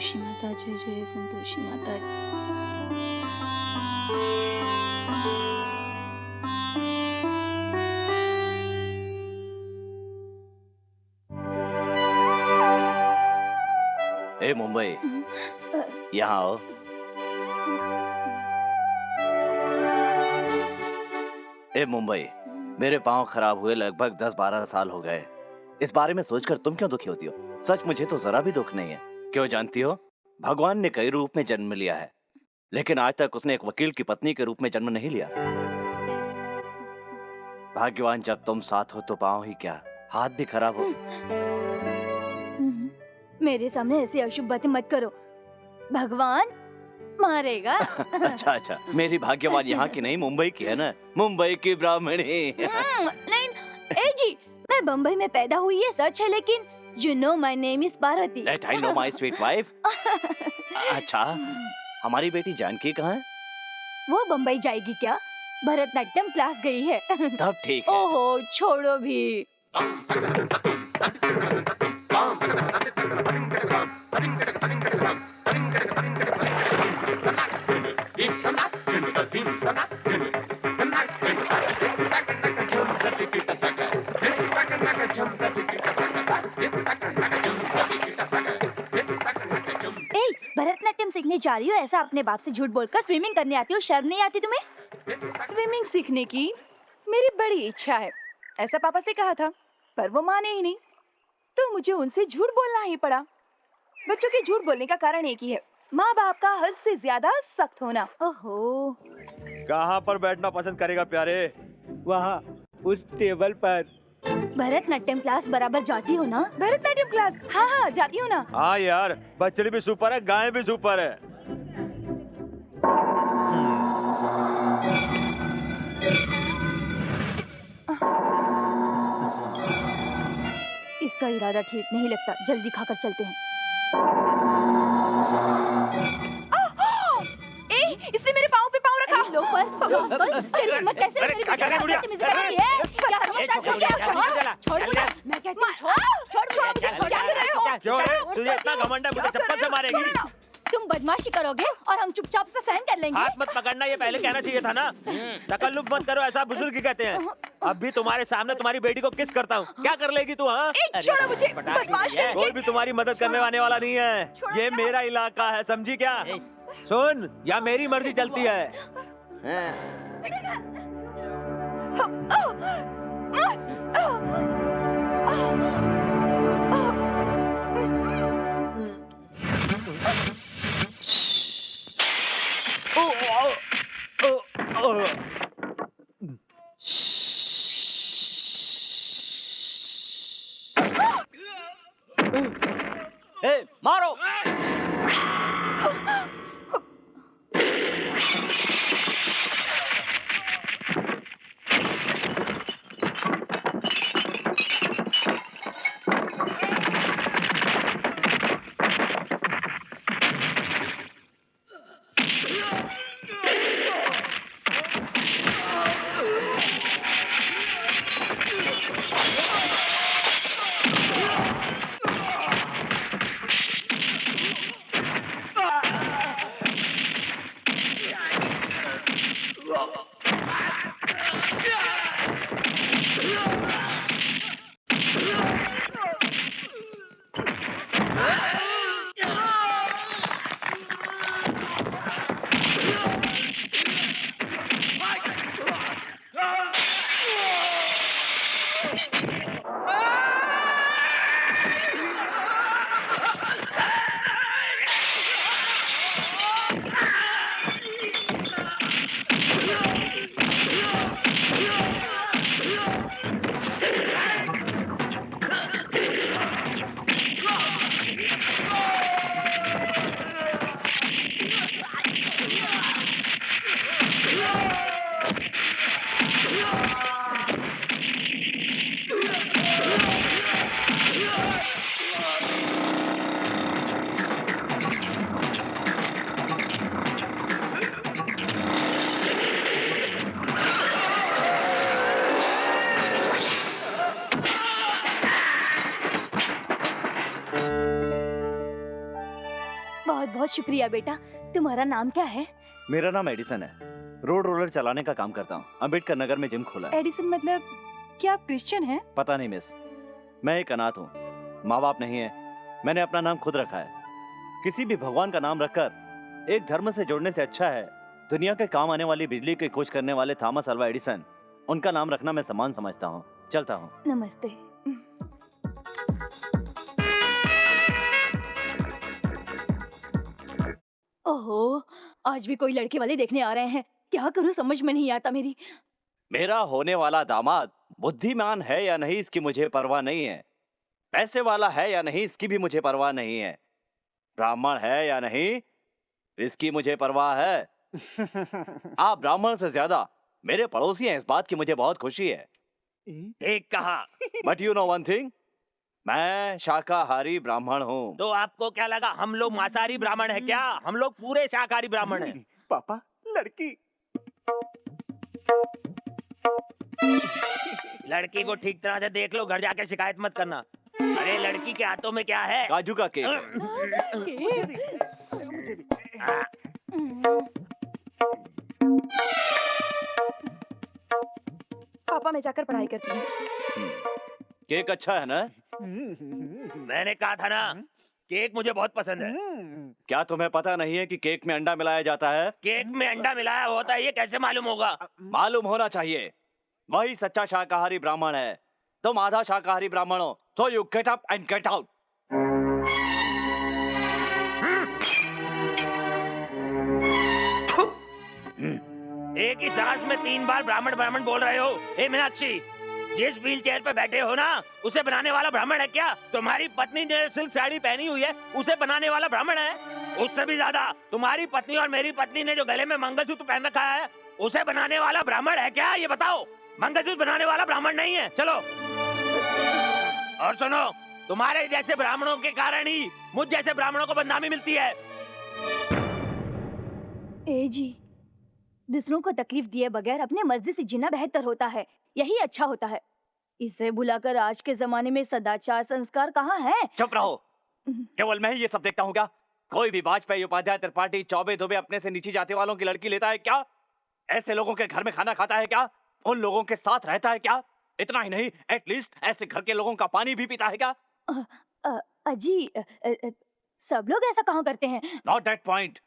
संतोषी माता, जय जय संतोषी माता। ए मुंबई, यहाँ आओ। ए मुंबई, मेरे पाँव खराब हुए लगभग 10-12 साल हो गए। इस बारे में सोचकर तुम क्यों दुखी होती हो? सच मुझे तो जरा भी दुख नहीं है। क्यों जानती हो? भगवान ने कई रूप में जन्म लिया है, लेकिन आज तक उसने एक वकील की पत्नी के रूप में जन्म नहीं लिया। भाग्यवान जब तुम साथ हो तो पाँव ही क्या, हाथ भी खराब हो। मेरे सामने ऐसी अशुभ बातें मत करो, भगवान मारेगा। अच्छा, मेरी भाग्यवान यहाँ की नहीं, मुंबई की है ना, मुंबई की ब्राह्मणी। नहीं, ए जी, मैं बम्बई में पैदा हुई है सच है, लेकिन you know my name is Parvati. That I know my sweet wife। अच्छा, हमारी बेटी जानकी कहाँ है? वो बम्बई जाएगी क्या? भरतनाट्यम क्लास गई है। तब ठीक है। ओहो, छोड़ो भी। भरतनाट्यम सीखने जा रही हो, ऐसा अपने बाप से झूठ बोलकर स्विमिंग करने आती हो, शर्म नहीं आती तुम्हें? स्विमिंग सीखने की मेरी बड़ी इच्छा है, ऐसा पापा से कहा था, पर वो माने ही नहीं, तो मुझे उनसे झूठ बोलना ही पड़ा। बच्चों के झूठ बोलने का कारण एक ही है, माँ बाप का हद से ज्यादा सख्त होना। ओहो। कहाँ पर बैठना पसंद करेगा प्यारे? वहाँ उस टेबल पर। भरतनाट्यम क्लास बराबर जाती हो ना? भरतनाट्यम क्लास? हाँ, जाती हूँ ना। हाँ यार, बछड़ी भी सुपर है, गाय भी सुपर है। इसका इरादा ठीक नहीं लगता, जल्दी खाकर चलते हैं। इसने मेरे पाँव पे पाँव रखा। लोफर, तेरी हिम्मत कैसे है मेरी बेटी को बदतमीजी करती है? क्या छोड़ मुझे, मैं कहती हूँ छोड़ मुझे, क्या कर रहे हो? क्यों रे? तुझे इतना घमंड है, मुझे चप्पल से मारेगी? तुम बदमाशी करोगे और हम चुपचाप से सहन कर लेंगे। हाथ मत पकड़ना, ये पहले कहना चाहिए था ना। तकल्लुफ मत करो, ऐसा बुजुर्ग ही कहते हैं। अब भी तुम्हारे सामने तुम्हारी बेटी को किस करता हूँ, क्या कर लेगी तू? हाँ, छोड़ो मुझे, बदमाश करेंगे। कोई भी तुम्हारी मदद करने आने वाला नहीं है, ये मेरा इलाका है, समझी क्या? सुन, या मेरी मर्जी चलती है। मारो। बहुत शुक्रिया बेटा। तुम्हारा नाम क्या है? मेरा नाम एडिसन है। रोड रोलर चलाने का काम करता हूँ। अम्बेडकर नगर में जिम खोला है। एडिसन मतलब क्या आप क्रिश्चियन हैं? पता नहीं मिस, मैं एक अनाथ हूँ, माँ बाप नहीं है। मैंने अपना नाम खुद रखा है। किसी भी भगवान का नाम रखकर एक धर्म से जोड़ने से अच्छा है दुनिया के काम आने वाली बिजली की खोज करने वाले थॉमस अल्वा एडिसन, उनका नाम रखना मैं सम्मान समझता हूँ। चलता हूँ। नमस्ते। ओहो, आज भी कोई लड़के वाले देखने आ रहे हैं। क्या करूं समझ में नहीं आता मेरी। मेरा होने वाला दामाद बुद्धिमान है या नहीं इसकी मुझे परवाह नहीं है, पैसे वाला है या नहीं इसकी भी मुझे परवाह नहीं है, ब्राह्मण है या नहीं इसकी मुझे परवाह है। आप ब्राह्मण से ज्यादा मेरे पड़ोसी हैं, इस बात की मुझे बहुत खुशी है। ठीक कहा। But you know one thing, मैं शाकाहारी ब्राह्मण हूँ। तो आपको क्या लगा हम लोग मांसाहारी ब्राह्मण है क्या? हम लोग पूरे शाकाहारी ब्राह्मण हैं। पापा, लड़की। लड़की को ठीक तरह से देख लो, घर जाके शिकायत मत करना। अरे लड़की के हाथों में क्या है? काजू का केक है। मुझे भी। पापा मैं जाकर पढ़ाई करती हूँ। केक अच्छा है ना? मैंने कहा था ना, केक मुझे बहुत पसंद है। क्या तुम्हें पता नहीं है कि केक में अंडा मिलाया जाता है? केक में अंडा मिलाया होता है, ये कैसे मालूम होगा? मालूम होना चाहिए, वही सच्चा शाकाहारी ब्राह्मण है। तुम आधा शाकाहारी ब्राह्मण हो, so you get up and get out। एक ही सांस में 3 बार ब्राह्मण ब्राह्मण बोल रहे हो। हे मीनाक्षी, जिस व्हील चेयर पे बैठे हो ना, उसे बनाने वाला ब्राह्मण है क्या? तुम्हारी पत्नी ने सिल्क साड़ी पहनी हुई है, उसे बनाने वाला ब्राह्मण है। उससे भी ज्यादा तुम्हारी पत्नी और मेरी पत्नी ने जो गले में मंगलसूत्र पहन रखा है, उसे बनाने वाला ब्राह्मण है क्या? ये बताओ। मंगलसूत्र बनाने वाला ब्राह्मण नहीं है। चलो। और सुनो, तुम्हारे जैसे ब्राह्मणों के कारण ही मुझ जैसे ब्राह्मणों को बदनामी मिलती है। ए जी, दूसरों को तकलीफ दिए बगैर अपने मर्जी से जीना बेहतर होता है, यही अच्छा होता है। इसे बुलाकर आज के जमाने में सदाचार संस्कार कहाँ है? चुप रहो। केवल मैं ही ये सब देखता हूँ क्या? कोई भी वाजपेयी, उपाध्याय, त्रिपाठी, चौबे, दुबे अपने से नीची जाति वालों की लड़की लेता है क्या? ऐसे लोगों के घर में खाना खाता है क्या? उन लोगों के साथ रहता है क्या? इतना ही नहीं, एटलीस्ट ऐसे घर के लोगों का पानी भी पीता है क्या? अजी, सब लोग ऐसा कहाँ करते हैं? Not that point.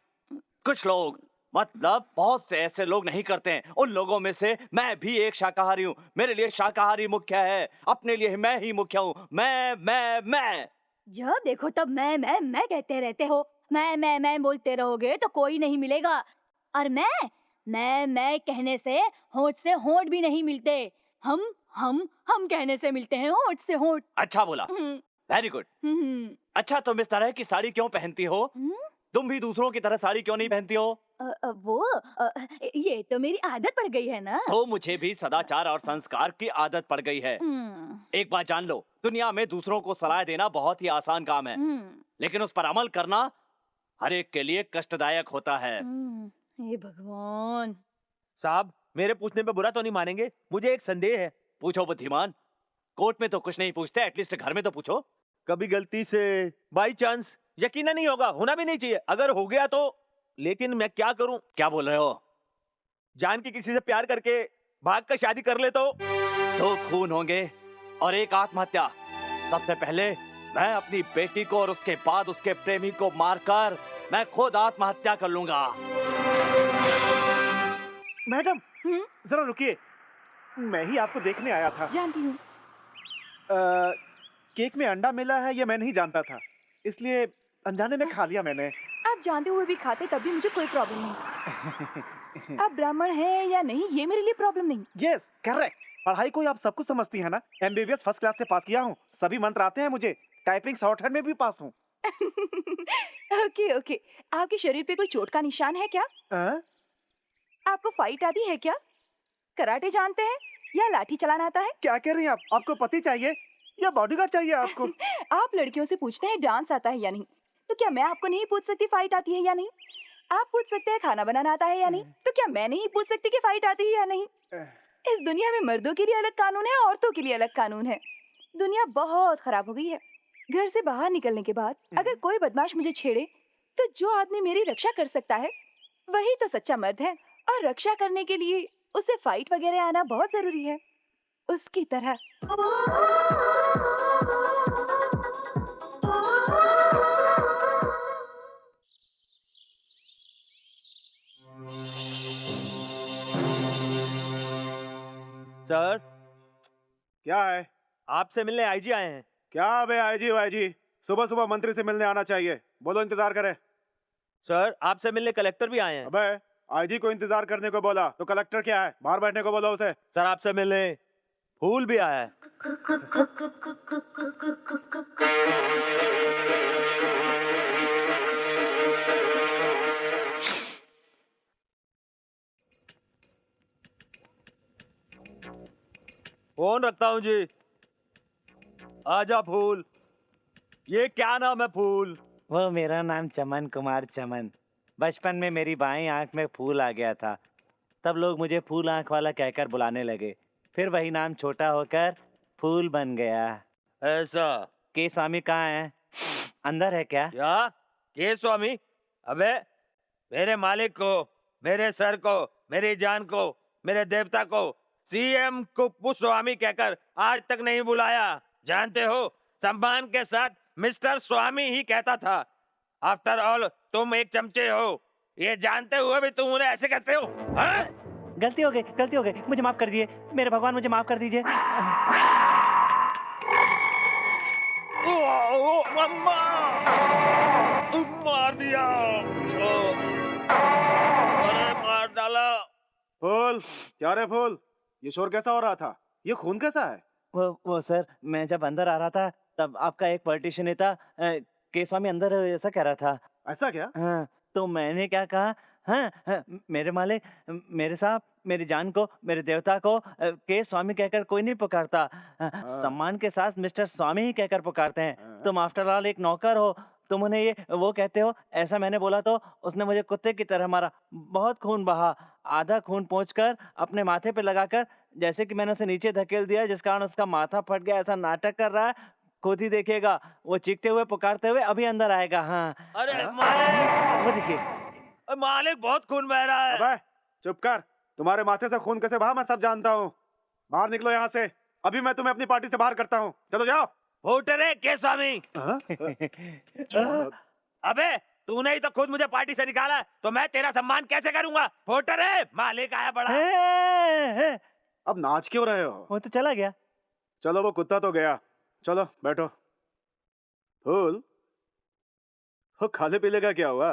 कुछ लोग, मतलब बहुत से ऐसे लोग नहीं करते हैं। उन लोगों में से मैं भी एक शाकाहारी हूँ। मेरे लिए शाकाहारी मुख्य है, अपने लिए मैं ही मुख्य हूँ। मैं। जब देखो तब मैं कहते रहते हो। मैं बोलते रहोगे तो कोई नहीं मिलेगा। और मैं कहने से होंठ भी नहीं मिलते। हम कहने से मिलते हैं होंठ से होंठ। अच्छा बोला, वेरी गुड। अच्छा, तुम इस तरह की साड़ी क्यों पहनती हो? तुम भी दूसरों की तरह साड़ी क्यों नहीं पहनती हो? ये तो मेरी आदत पड़ गई है ना। तो मुझे भी सदाचार और संस्कार की आदत पड़ गई है। एक बात जान लो, दुनिया में दूसरों को सलाह देना बहुत ही आसान काम है, लेकिन उस पर अमल करना हर एक के लिए कष्टदायक होता है। हे भगवान। साहब, मेरे पूछने पे बुरा तो नहीं मानेंगे, मुझे एक संदेह है। पूछो बुद्धिमान। कोर्ट में तो कुछ नहीं पूछते, एटलीस्ट घर में तो पूछो। कभी गलती से, बाई चांस, यकीन नहीं होगा, होना भी नहीं चाहिए, अगर हो गया तो, लेकिन मैं क्या करूं? क्या बोल रहे हो? जान की किसी से प्यार करके भाग कर शादी कर ले तो? 2 खून होंगे और 1 आत्महत्या। सबसे पहले मैं अपनी बेटी को और उसके बाद उसके प्रेमी को मारकर मैं खुद आत्महत्या कर लूंगा। मैडम, जरा रुकिए, मैं ही आपको देखने आया था। जानती हूँ। केक में अंडा मिला है ये मैं नहीं जानता था, इसलिए अनजाने में खा लिया मैंने। आप जानते हुए भी खाते तब भी मुझे कोई प्रॉब्लम नहीं। आप ब्राह्मण हैं या नहीं ये मेरे लिए प्रॉब्लम नहीं। Yes, correct. पढ़ाई को आप सब कुछ समझती है ना। MBBS फर्स्ट क्लास से पास किया हूँ, सभी मंत्र आते हैं मुझे, टाइपिंग शॉर्टहैंड में भी पास हूँ। ओके, आपके शरीर पे कोई चोट का निशान है क्या? आपको फाइट आती है क्या? कराटे जानते हैं या लाठी चलाना आता है? क्या कह रही हैं आप? आपको पति चाहिए या बॉडीगार्ड चाहिए आपको? आप लड़कियों से पूछते हैं डांस आता है या नहीं, तो क्या मैं आपको नहीं पूछ सकती फाइट आती है या नहीं? आप पूछ सकते हैं खाना बनाना आता है या नहीं, तो क्या मैं नहीं पूछ सकती कि फाइट आती है या नहीं? इस दुनिया में मर्दों के लिए अलग कानून है, औरतों के लिए अलग कानून है। दुनिया बहुत खराब हो गई है। घर से बाहर निकलने के बाद अगर कोई बदमाश मुझे छेड़े तो जो आदमी मेरी रक्षा कर सकता है वही तो सच्चा मर्द है, और रक्षा करने के लिए उसे फाइट वगैरह आना बहुत जरूरी है, उसकी तरह। सर, क्या है? आपसे मिलने आईजी आए हैं। क्या बे आईजी वाईजी, सुबह सुबह मंत्री से मिलने आना चाहिए। बोलो इंतजार करे। सर, आपसे मिलने कलेक्टर भी आए हैं। अबे आईजी को इंतजार करने को बोला तो कलेक्टर क्या है, बाहर बैठने को बोला उसे। सर, आपसे मिलने फूल भी आया है। फोन रखता हूँ जी। आजा फूल। ये क्या नाम है फूल? वो मेरा नाम चमन कुमार चमन। बचपन में मेरी बाईं आंख में फूल आ गया था, तब लोग मुझे फूल आंख वाला कहकर बुलाने लगे। फिर वही नाम छोटा होकर फूल बन गया। ऐसा? के स्वामी कहाँ है? अंदर है क्या? क्या? के स्वामी? अबे, मेरे मालिक को, मेरे सर को, मेरी जान को, मेरे देवता को सीएम कुप्पू स्वामी कहकर आज तक नहीं बुलाया। जानते हो, सम्मान के साथ मिस्टर स्वामी ही कहता था। आफ्टर ऑल तुम एक चमचे हो, ये जानते हुए भी तुम उन्हें ऐसे कहते हो? हाँ? गलती हो गई, मुझे माफ कर दिए। मेरे भगवान, मुझे माफ कर दीजिए। ओ, अम्मा! मार दिया। अरे मार डाला। फूल, क्या रे फूल, ये शोर कैसा हो रहा था? ये खून कैसा है? वो सर, मैं जब अंदर आ रहा था तब आपका एक पॉलिटिशियन नेता के स्वामी अंदर ऐसा कह रहा था। ऐसा क्या? हाँ, तो मैंने क्या कहा, हाँ, मेरे मालिक, मेरे साहब, मेरी जान को, मेरे देवता को के स्वामी कहकर कोई नहीं पुकारता। सम्मान के साथ मिस्टर स्वामी ही कहकर पुकारते हैं। तुम आफ्टर ऑल एक नौकर हो, तुम उन्हें ये वो कहते हो। ऐसा मैंने बोला तो उसने मुझे कुत्ते की तरह मारा। बहुत खून बहा, आधा खून पोंछकर अपने माथे पे लगाकर, जैसे कि मैंने उसे नीचे धकेल दिया, जिस कारण उसका माथा फट गया। ऐसा नाटक कर रहा है, खुद ही देखिएगा। वो चीखते हुए पुकारते हुए अभी अंदर आएगा। हाँ, अरे मालिक, वो देखिए। मालिक बहुत खून बह रहा है। अबे चुप कर, तुम्हारे माथे से खून कैसे बहा मैं सब जानता हूँ। बाहर निकलो यहाँ से, अभी मैं तुम्हें अपनी पार्टी से बाहर करता हूँ। चलो जाओ। होटरे के स्वामी। हाँ? अबे, तूने ही तो खुद मुझे पार्टी से निकाला, तो मैं तेरा सम्मान कैसे करूंगा? होटरे, मालिक आया बड़ा। अब नाच क्यों रहे हो? वो तो चला गया। चलो वो कुत्ता तो गया, चलो बैठो। फूल, वो खाने पीने का क्या हुआ?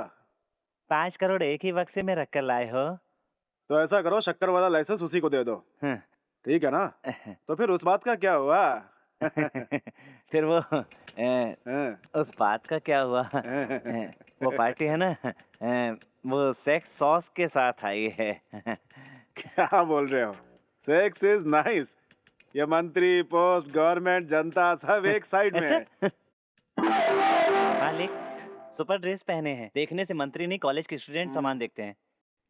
5 करोड़ एक ही वक्त से में रख कर लाए हो। तो ऐसा करो, शक्कर वाला लाइसेंस उसी को दे दो। हाँ। ठीक है ना? तो फिर उस बात का क्या हुआ? फिर वो उस बात का क्या हुआ? वो पार्टी है ना, वो सेक्स सॉस के साथ आई है। क्या बोल रहे हो? Sex is nice. ये मंत्री, पोस्ट, गवर्नमेंट, जनता सब एक साइड में है। मालिक, सुपर ड्रेस पहने हैं, देखने से मंत्री नहीं कॉलेज के स्टूडेंट सामान देखते हैं।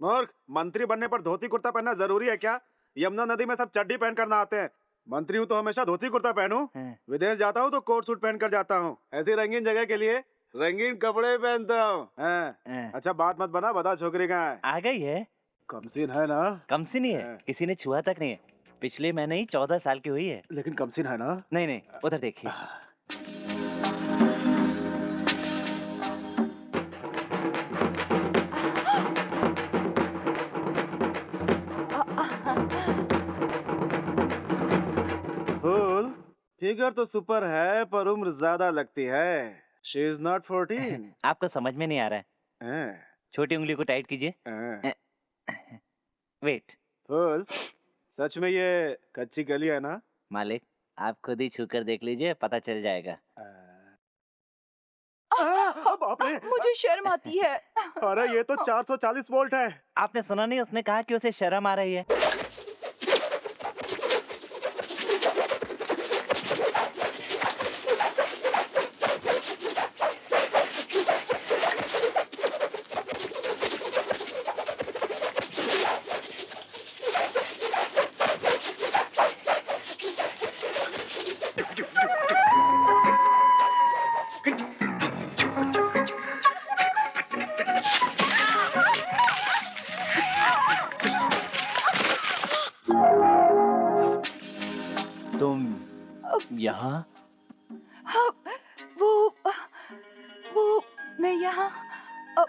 मूर्ख, मंत्री बनने पर धोती कुर्ता पहनना जरूरी है क्या? यमुना नदी में सब चड्डी पहन कर नहाते हैं। मंत्री हूँ तो हमेशा धोती कुर्ता पहनूं। विदेश जाता हूँ तो कोट सूट पहन कर जाता हूँ। ऐसी रंगीन जगह के लिए रंगीन कपड़े पहनता हूँ। अच्छा बात मत बना, बता छोकरी कहाँ है? आ गई है। कमसीन है ना? कमसीन ही है, किसी ने छुआ तक नहीं है। पिछले महीने ही 14 साल की हुई है। लेकिन कमसीन है ना? नहीं, उधर देखिए। फूल, फिगर तो सुपर है पर उम्र ज्यादा लगती है। She is not 14। आपको समझ में नहीं आ रहा है। छोटी उंगली को टाइट कीजिए। वेट। फूल, सच में ये कच्ची कली है ना? मालिक, आप खुद ही छू कर देख लीजिए, पता चल जाएगा। बाप रे! मुझे शर्म आती है। अरे ये तो 440 वोल्ट है। आपने सुना नहीं, उसने कहा कि उसे शर्म आ रही है। यहाँ? हाँ, वो मैं यहाँ अ,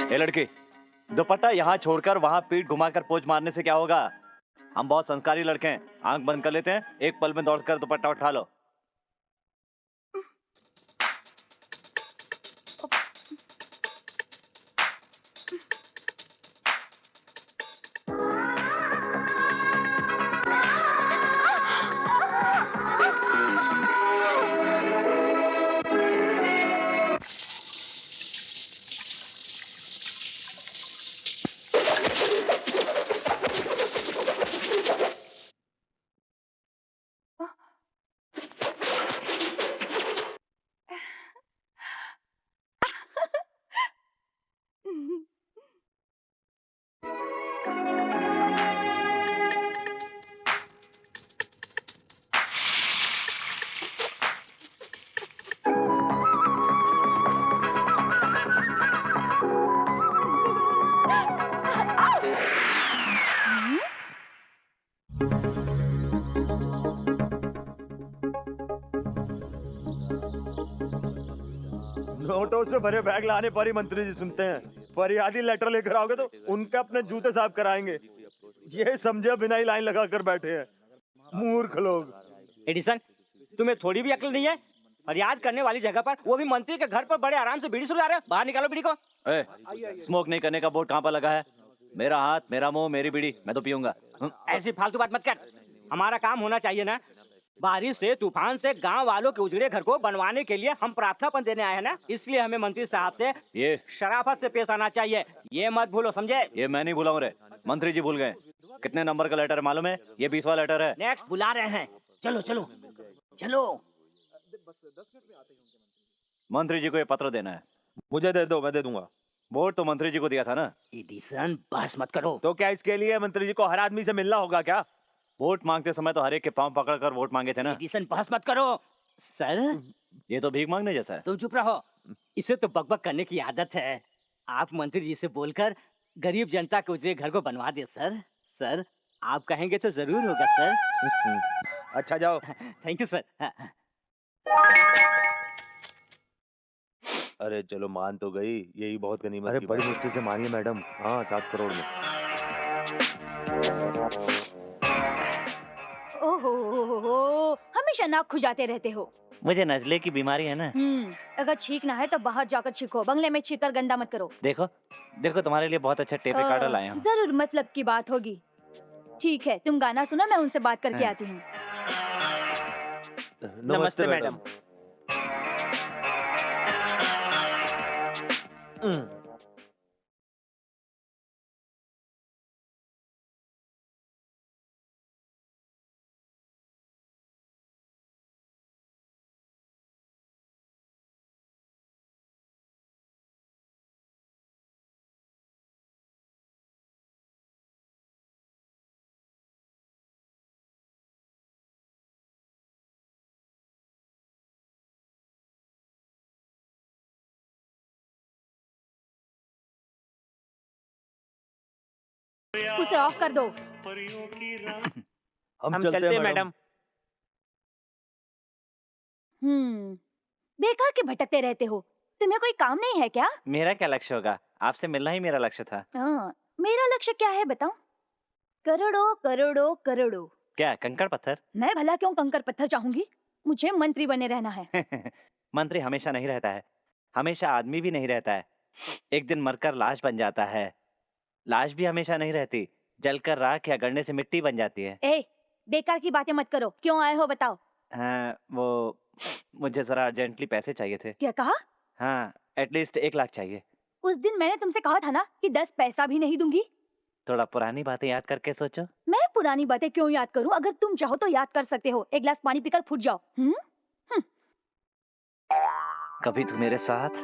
ए लड़की, दुपट्टा यहाँ छोड़कर वहाँ पीठ घुमाकर पोज मारने से क्या होगा? हम बहुत संस्कारी लड़के हैं। आंख बंद कर लेते हैं, एक पल में दौड़कर दुपट्टा उठा लो। नोटों से भरे बैग लाने पर ही मंत्री जी सुनते हैं। फरियादी लेटर लेकर आओगे तो उनके अपने जूते साफ कराएंगे। ये समझे बिना ही लाइन लगा कर बैठे हैं, मूर्ख लोग। एडिसन, तुम्हें थोड़ी भी अक्ल नहीं है? फरियाद करने वाली जगह पर, वो भी मंत्री के घर पर बड़े आराम से बीड़ी सुलगा रहे हो। बाहर निकालो बीड़ी को। स्मोक नहीं करने का बोर्ड कहाँ पर लगा है? मेरा हाथ, मेरा मुंह, मेरी बीड़ी, मैं तो पीऊंगा। ऐसी फालतू बात मत कर। हमारा काम होना चाहिए ना। बारिश से, तूफान से गांव वालों के उजड़े घर को बनवाने के लिए हम प्रार्थनापन देने आए हैं ना, इसलिए हमें मंत्री साहब से ये शराफत से पेश आना चाहिए। ये मत भूलो, समझे? ये मैं नहीं भूला हूँ रे, मंत्री जी भूल गए। कितने नंबर का लेटर है मालूम है? ये 20वां लेटर है। नेक्स्ट बुला रहे हैं। चलो चलो चलो। मंत्री जी को ये पत्र देना है। मुझे दे दो, मैं दे दूंगा। वोट तो मंत्री जी को दिया था ना। एडिसन, बहस मत करो। तो क्या इसके लिए मंत्री जी को हर आदमी से मिलना होगा क्या? वोट मांगते समय तो हर एक के पांव पकड़कर वोट मांगे थे ना। एडिसन, बहस मत करो। सर, ये तो भीख मांगने जैसा है। तुम चुप रहो। इसे तो बकबक करने की आदत है। आप मंत्री जी से बोलकर गरीब जनता के उजड़े घर को बनवा दे सर। सर, आप कहेंगे तो जरूर होगा सर। अच्छा जाओ। Thank you sir. अरे चलो, मान तो गई, यही बहुत गनीमत। अरे बड़ी मुश्किल से मानिए मैडम। हाँ, 7 करोड़ में। ओहो, हमेशा नाक खुजाते रहते हो। मुझे नजले की बीमारी है ना। अगर छींकना है तो बाहर जाकर छींको, बंगले में छींक कर गंदा मत करो। देखो देखो, तुम्हारे लिए बहुत अच्छा टेप रिकॉर्डर लाए हैं। जरूर मतलब की बात होगी। ठीक है, तुम गाना सुनो, मैं उनसे बात करके आती हूँ। नमस्ते मैडम। उसे ऑफ कर दो। हम चलते हैं मैडम। बेकार के भटकते रहते हो। तुम्हें कोई काम नहीं है क्या? मेरा क्या लक्ष्य होगा? आपसे मिलना ही मेरा लक्ष्य था। मेरा लक्ष्य क्या है बताऊं? करोड़ों करोड़ों करोड़ों। क्या कंकड़ पत्थर? मैं भला क्यों कंकड़ पत्थर चाहूंगी? मुझे मंत्री बने रहना है। मंत्री हमेशा नहीं रहता है, हमेशा आदमी भी नहीं रहता है। एक दिन मरकर लाश बन जाता है। लाश भी हमेशा नहीं रहती, जलकर राख या गड़ने से मिट्टी बन जाती है। बेकार की बातें मत करो। क्यों आए हो बताओ? वो मुझे जरा अर्जेंटली पैसे चाहिए थे। क्या कहा? हाँ, एटलीस्ट 1 लाख चाहिए। उस दिन मैंने तुमसे कहा था ना कि 10 पैसा भी नहीं दूंगी। थोड़ा पुरानी बातें याद करके सोचो। मैं पुरानी बातें क्यों याद करूं? अगर तुम चाहो तो याद कर सकते हो। 1 गिलास पानी पीकर फुट जाओ। कभी तू मेरे साथ।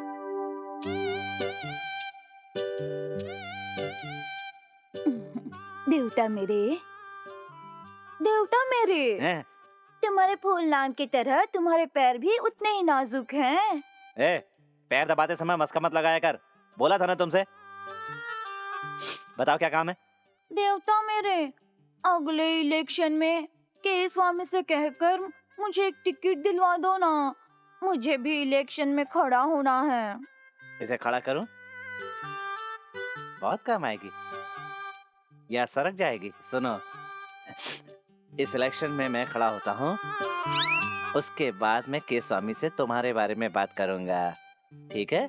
देवता मेरे, देवता मेरे, तुम्हारे फूल नाम की तरह तुम्हारे पैर भी उतने ही नाजुक हैं। पैर दबाते समय मस्का मत लगाया कर। बोला था ना तुमसे। बताओ क्या काम है? देवता मेरे, अगले इलेक्शन में के स्वामी से कहकर मुझे एक टिकट दिलवा दो ना, मुझे भी इलेक्शन में खड़ा होना है। इसे खड़ा करूं? बहुत काम आएगी या सरक जाएगी। सुनो, इस इलेक्शन में मैं खड़ा होता हूँ, उसके बाद मैं के स्वामी से तुम्हारे बारे में बात करूंगा, ठीक है?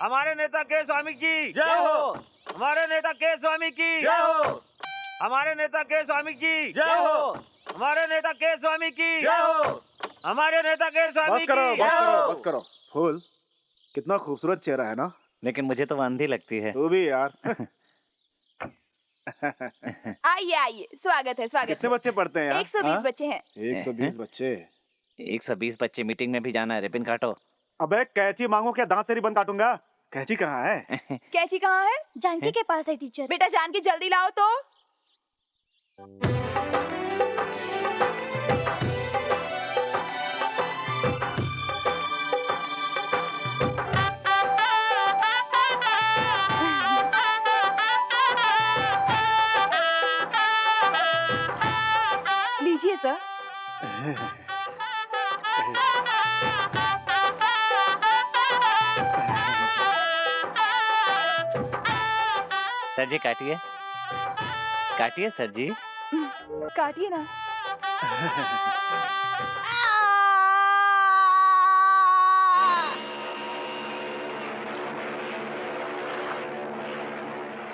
हमारे नेता के स्वामी की जय हो। हमारे नेता के स्वामी की जय हो। हमारे नेता के स्वामी की जय हो। हमारे नेता के स्वामी की जय हो। हमारे नेता के स्वामी बस करो, की बस जय करो, हो। बस करो। फूल, कितना खूबसूरत चेहरा है ना। लेकिन मुझे तो अंधी लगती है। तू भी यार। आइए आइए, स्वागत है स्वागत कितने है। बच्चे पढ़ते हैं यार? 120 हाँ? बच्चे हैं। 120 बच्चे। 120 बच्चे, मीटिंग में भी जाना है, रिबन काटो। अबे कैंची मांगो क्या दांत से रिबन काटूंगा? कैंची कहाँ है? कैची कहाँ है? जानकी के पास है टीचर। बेटा जानकी जल्दी लाओ तो। लीजिए सर। सर जी काटिए, काटिए सर जी। काटिए ना।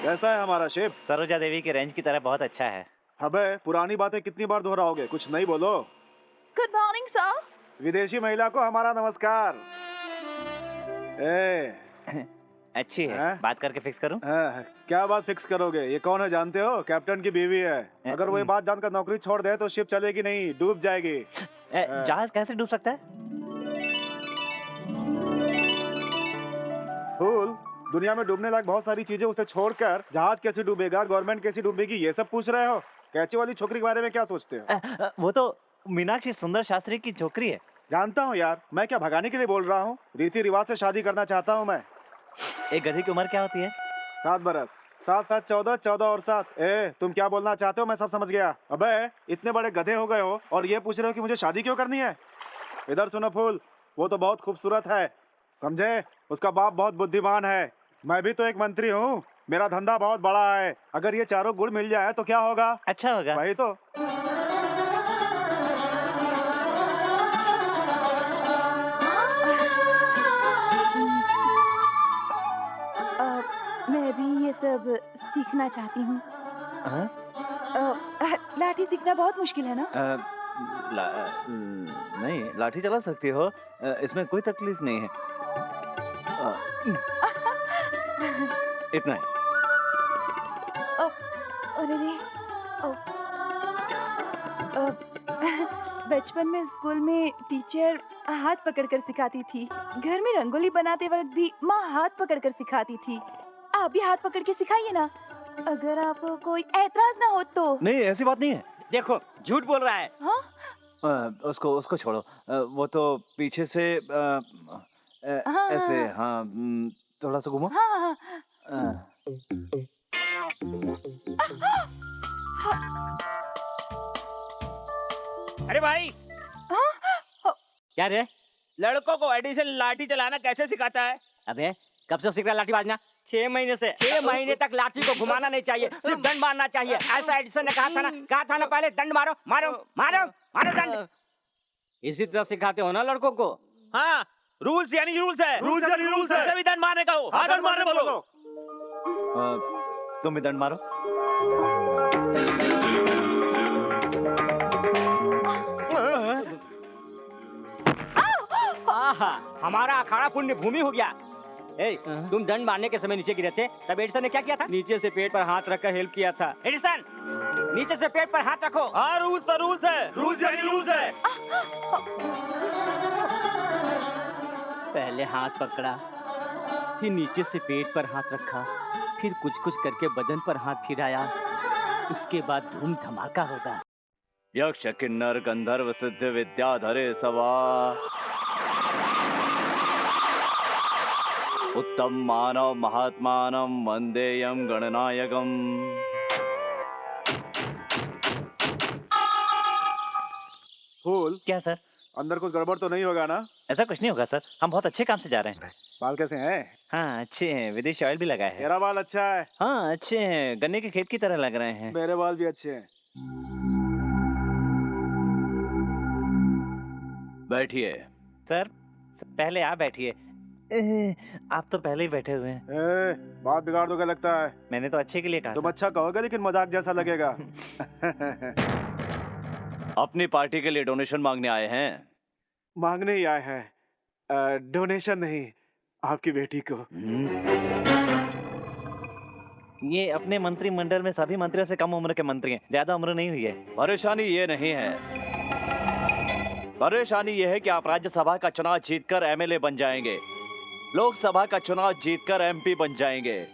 कैसा है हमारा शेप? सरोजा देवी की रेंज की तरह बहुत अच्छा है। अबे पुरानी बातें कितनी बार दोहराओगे? कुछ नहीं बोलो। Good morning sir. विदेशी महिला को हमारा नमस्कार। ए, अच्छी है, हाँ? बात करके फिक्स करूं? क्या बात फिक्स करोगे? ये कौन है जानते हो? कैप्टन की बीवी है। अगर वो ये बात जानकर नौकरी छोड़ दे तो शिप चलेगी नहीं, डूब जाएगी। जहाज कैसे डूब सकता है? फूल, दुनिया में डूबने लायक बहुत सारी चीजें, उसे छोड़कर जहाज कैसे डूबेगा, गवर्नमेंट कैसे डूबेगी, ये सब पूछ रहे हो? कैची वाली छोकरी के बारे में क्या सोचते हो? वो तो मीनाक्षी सुंदर शास्त्री की छोकरी है। जानता हूँ यार, मैं क्या भगाने के लिए बोल रहा हूँ? रीति रिवाज से शादी करना चाहता हूँ मैं। एक गधी की उम्र क्या होती है? 7 बरस। 7 7 14, 14 और 7। तुम क्या बोलना चाहते हो? मैं सब समझ गया। अबे इतने बड़े गधे हो गए हो और ये पूछ रहे हो कि मुझे शादी क्यों करनी है? इधर सुनो फूल, वो तो बहुत खूबसूरत है, समझे? उसका बाप बहुत बुद्धिमान है, मैं भी तो एक मंत्री हूँ, मेरा धंधा बहुत बड़ा है। अगर ये चारों गुण मिल जाए तो क्या होगा? अच्छा होगा। वही तो। मैं भी ये सब सीखना चाहती हूँ। लाठी सीखना बहुत मुश्किल है ना? नहीं, लाठी चला सकती हो, इसमें कोई तकलीफ नहीं है। इतना ही। अरे रे, बचपन में स्कूल में टीचर हाथ पकड़कर सिखाती थी, घर में रंगोली बनाते वक्त भी माँ हाथ पकड़कर सिखाती थी। आप भी हाथ पकड़ के सिखाइए ना, अगर आपको कोई ऐतराज ना हो तो। नहीं, ऐसी बात नहीं है। देखो झूठ बोल रहा है। हाँ? उसको छोड़ो, वो तो पीछे से हाँ, ऐसे, हाँ, थोड़ा सा घूमो। हाँ, अरे भाई, क्या रे? लड़कों को एडिशन लाठी चलाना कैसे सिखाता है? अबे कब से सीख रहा लाठी बाजना? 6 महीने से। 6 महीने तक लाठी को घुमाना नहीं चाहिए, सिर्फ दंड मारना चाहिए। ऐसा एडिसन ने कहा था ना पहले, दंड मारो मारो मारो मारो दंड। इसी तरह सिखाते हो ना लड़कों को? हाँ, रूल्स यानी रूल्स है। रूल्स यानी रूल्स है। ऐसे भी दंड मारने का हो। हाँ, दंड मारने बोलो। तुम भी दंड मारो। आहा, हमारा अखाड़ा पुण्य भूमि हो गया। तुम दंड मारने के समय नीचे गिरे थे, तब एडिसन ने क्या किया था? नीचे से पेट पर हाथ रखकर हेल्प किया था। एडिसन, नीचे से पेट पर हाथ रखो। हाँ, रूल्स है। रूल्स यानी रूल्स है। पहले हाथ पकड़ा, फिर नीचे से पेट पर हाथ रखा, फिर कुछ कुछ करके बदन पर हाथ फिराया, इसके बाद धूम धमाका होगा। यक्ष किन्नर गंधर्व सिद्ध विद्याधरे सवा उत्तम मानव महात्मानं वंदेयम गणनायकम। फूल, क्या सर? अंदर कुछ गड़बड़ तो नहीं होगा ना? ऐसा कुछ नहीं होगा सर, हम बहुत अच्छे काम से जा रहे हैं। बाल कैसे हैं? हाँ अच्छे हैं, विदेशी ऑयल भी लगाए हैं। तेरा बाल अच्छा है। हाँ अच्छे हैं, गन्ने के खेत की तरह लग रहे हैं। मेरे बाल भी अच्छे हैं। बैठिए सर, पहले आप बैठिए। आप तो पहले ही बैठे हुए हैं। बात बिगाड़ दोगे लगता है। मैंने तो अच्छे के लिए कहा तुम था। अच्छा कहोगे लेकिन मजाक जैसा लगेगा। अपनी पार्टी के लिए डोनेशन मांगने आए हैं। मांगने ही आए हैं, डोनेशन नहीं, आपकी बेटी को। ये अपने मंत्रिमंडल में सभी मंत्रियों से कम उम्र के मंत्री हैं, ज्यादा उम्र नहीं हुई है। परेशानी ये नहीं है, परेशानी ये है कि आप राज्यसभा का चुनाव जीतकर एमएलए बन जाएंगे, लोकसभा का चुनाव जीतकर एमपी बन जाएंगे,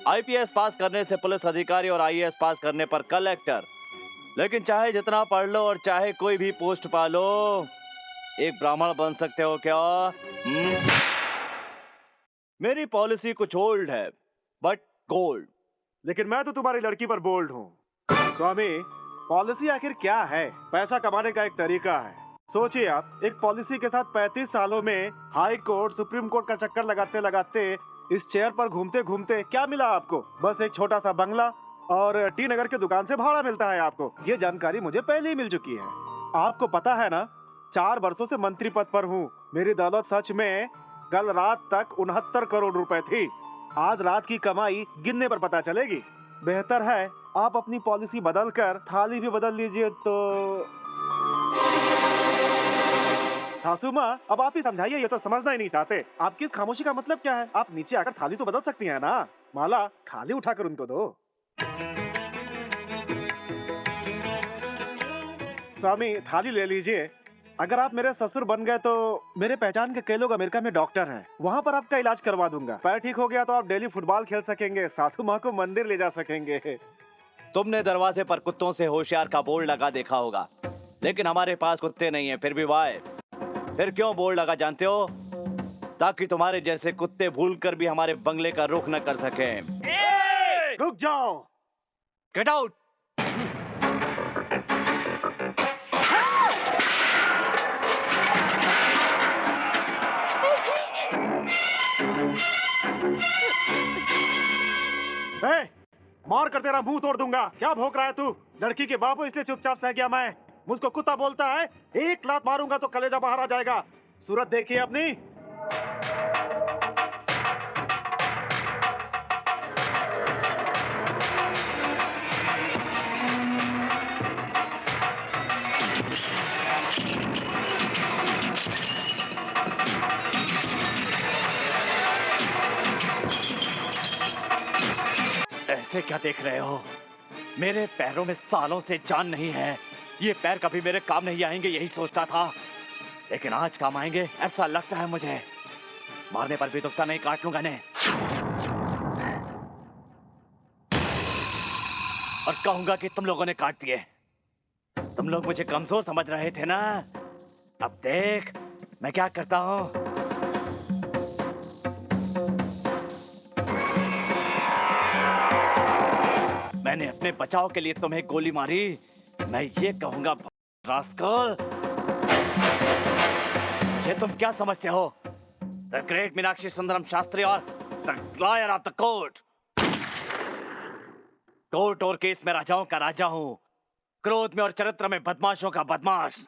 आईपीएस पास करने से पुलिस अधिकारी और आईएएस पास करने पर कलेक्टर। लेकिन चाहे जितना पढ़ लो और चाहे कोई भी पोस्ट पा लो, एक ब्राह्मण बन सकते हो क्या? मेरी पॉलिसी कुछ ओल्ड है बट गोल्ड। लेकिन मैं तो तुम्हारी लड़की पर बोल्ड हूँ। स्वामी, पॉलिसी आखिर क्या है? पैसा कमाने का एक तरीका है। सोचिए आप, एक पॉलिसी के साथ 35 सालों में हाई कोर्ट, सुप्रीम कोर्ट का चक्कर लगाते लगाते इस चेयर पर घूमते घूमते क्या मिला आपको? बस एक छोटा सा बंगला और टी नगर के दुकान से भाड़ा मिलता है आपको। ये जानकारी मुझे पहले ही मिल चुकी है। आपको पता है ना, 4 वर्षों से मंत्री पद पर हूँ। मेरी दौलत सच में कल रात तक 69 करोड़ रुपए थी। आज रात की कमाई गिनने पर पता चलेगी। बेहतर है आप अपनी पॉलिसी बदलकर थाली भी बदल लीजिए तो। सासू माँ, अब आप ही समझाइए, ये तो समझना ही नहीं चाहते। आपकी इस खामोशी का मतलब क्या है? आप नीचे आकर थाली तो बदल सकती हैं ना। माला, थाली उठाकर उनको दो। स्वामी, थाली ले लीजिए। अगर आप मेरे ससुर बन गए तो मेरे पहचान के कई लोग अमेरिका में डॉक्टर हैं, वहाँ पर आपका इलाज करवा दूंगा। पैर ठीक हो गया तो आप डेली फुटबॉल खेल सकेंगे, सासू माँ को मंदिर ले जा सकेंगे। तुमने दरवाजे पर कुत्तों से होशियार का बोर्ड लगा देखा होगा, लेकिन हमारे पास कुत्ते नहीं है, फिर भी वाई। फिर क्यों बोर्ड लगा जानते हो? ताकि तुम्हारे जैसे कुत्ते भूलकर भी हमारे बंगले का रुख न कर सकें। रुक जाओ। Get out. मार कर तेरा मुंह तोड़ दूंगा। क्या भौंक रहा है तू? लड़की के बाप हो इसलिए चुपचाप सह गया मैं। मुझको कुत्ता बोलता है? एक लात मारूंगा तो कलेजा बाहर आ जाएगा। सूरत देखिए अपनी। ऐसे क्या देख रहे हो? मेरे पैरों में सालों से जान नहीं है। ये पैर कभी मेरे काम नहीं आएंगे यही सोचता था, लेकिन आज काम आएंगे ऐसा लगता है मुझे। मारने पर भी दुखता नहीं, काट लूंगा इन्हें और कहूंगा कि तुम लोगों ने काट दिए। तुम लोग मुझे कमजोर समझ रहे थे ना? अब देख मैं क्या करता हूं। मैंने अपने बचाव के लिए तुम्हें गोली मारी। मैं ये कहूंगा रास्कल, ये तुम क्या समझते हो? द ग्रेट मीनाक्षी सुंदरम शास्त्री और the lawyer of the court. Court और केस में राजाओं का राजा हूं, क्रोध में और चरित्र में बदमाशों का बदमाश।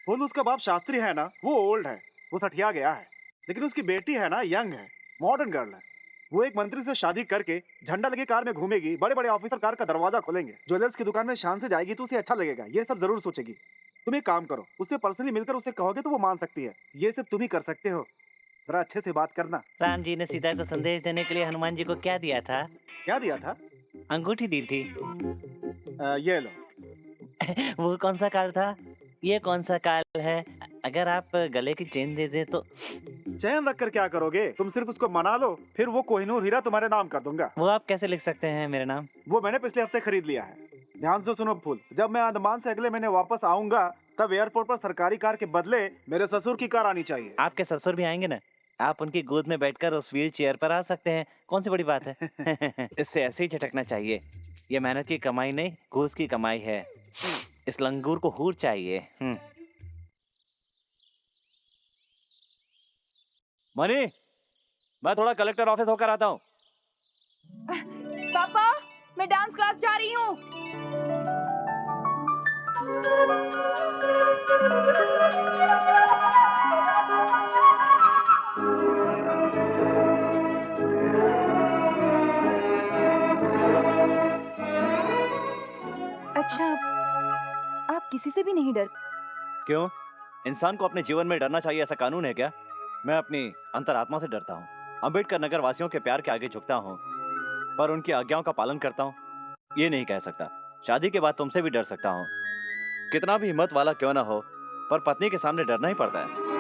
बोल, उसका बाप शास्त्री है ना, वो ओल्ड है, वो सठिया गया है। लेकिन उसकी बेटी है ना, यंग है, मॉडर्न गर्ल है। वो एक मंत्री से शादी करके झंडा लगे कार में घूमेगी, बड़े बड़े ऑफिसर कार का दरवाजा खोलेंगे, ज्वेलर्स की दुकान में शान से जाएगी तो उसे अच्छा लगेगा। ये सब जरूर सोचेगी। तुम एक काम करो, उससे पर्सनली मिलकर उससे कहोगे तो वो मान सकती है। ये सब तुम ही कर सकते हो। जरा अच्छे से बात करना। राम जी ने सीता को संदेश देने के लिए हनुमान जी को क्या दिया था? क्या दिया था? अंगूठी दी थी। ये लो। वो कौन सा कार्ड था? ये कौन सा काल है? अगर आप गले की चेन दे दे तो। चैन रख कर क्या करोगे? तुम सिर्फ उसको मना लो, फिर वो कोहिनूर हीरा तुम्हारे नाम कर दूंगा। वो आप कैसे लिख सकते हैं मेरे नाम? वो मैंने पिछले हफ्ते खरीद लिया है। ध्यान से सुनो फूल, जब मैं अंडमान से अगले महीने वापस आऊंगा तब एयरपोर्ट पर सरकारी कार के बदले मेरे ससुर की कार आनी चाहिए। आपके ससुर भी आएंगे ना, आप उनकी गोद में बैठकर उस व्हील चेयर पर आ सकते हैं। कौन सी बड़ी बात है? इससे ऐसे ही झटकना चाहिए। ये मेहनत की कमाई नहीं, घूस की कमाई है। इस लंगूर को हूर चाहिए। मनी, मैं थोड़ा कलेक्टर ऑफिस होकर आता हूँ। पापा, मैं डांस क्लास जा रही हूँ। अच्छा, आप किसी से भी नहीं डरते? क्यों? इंसान को अपने जीवन में डरना चाहिए, ऐसा कानून है क्या? मैं अपनी अंतरात्मा से डरता हूँ। अंबेडकर नगर वासियों के प्यार के आगे झुकता हूँ, पर उनकी आज्ञाओं का पालन करता हूँ, ये नहीं कह सकता। शादी के बाद तुमसे भी डर सकता हूँ। कितना भी हिम्मत वाला क्यों ना हो, पर पत्नी के सामने डरना ही पड़ता है।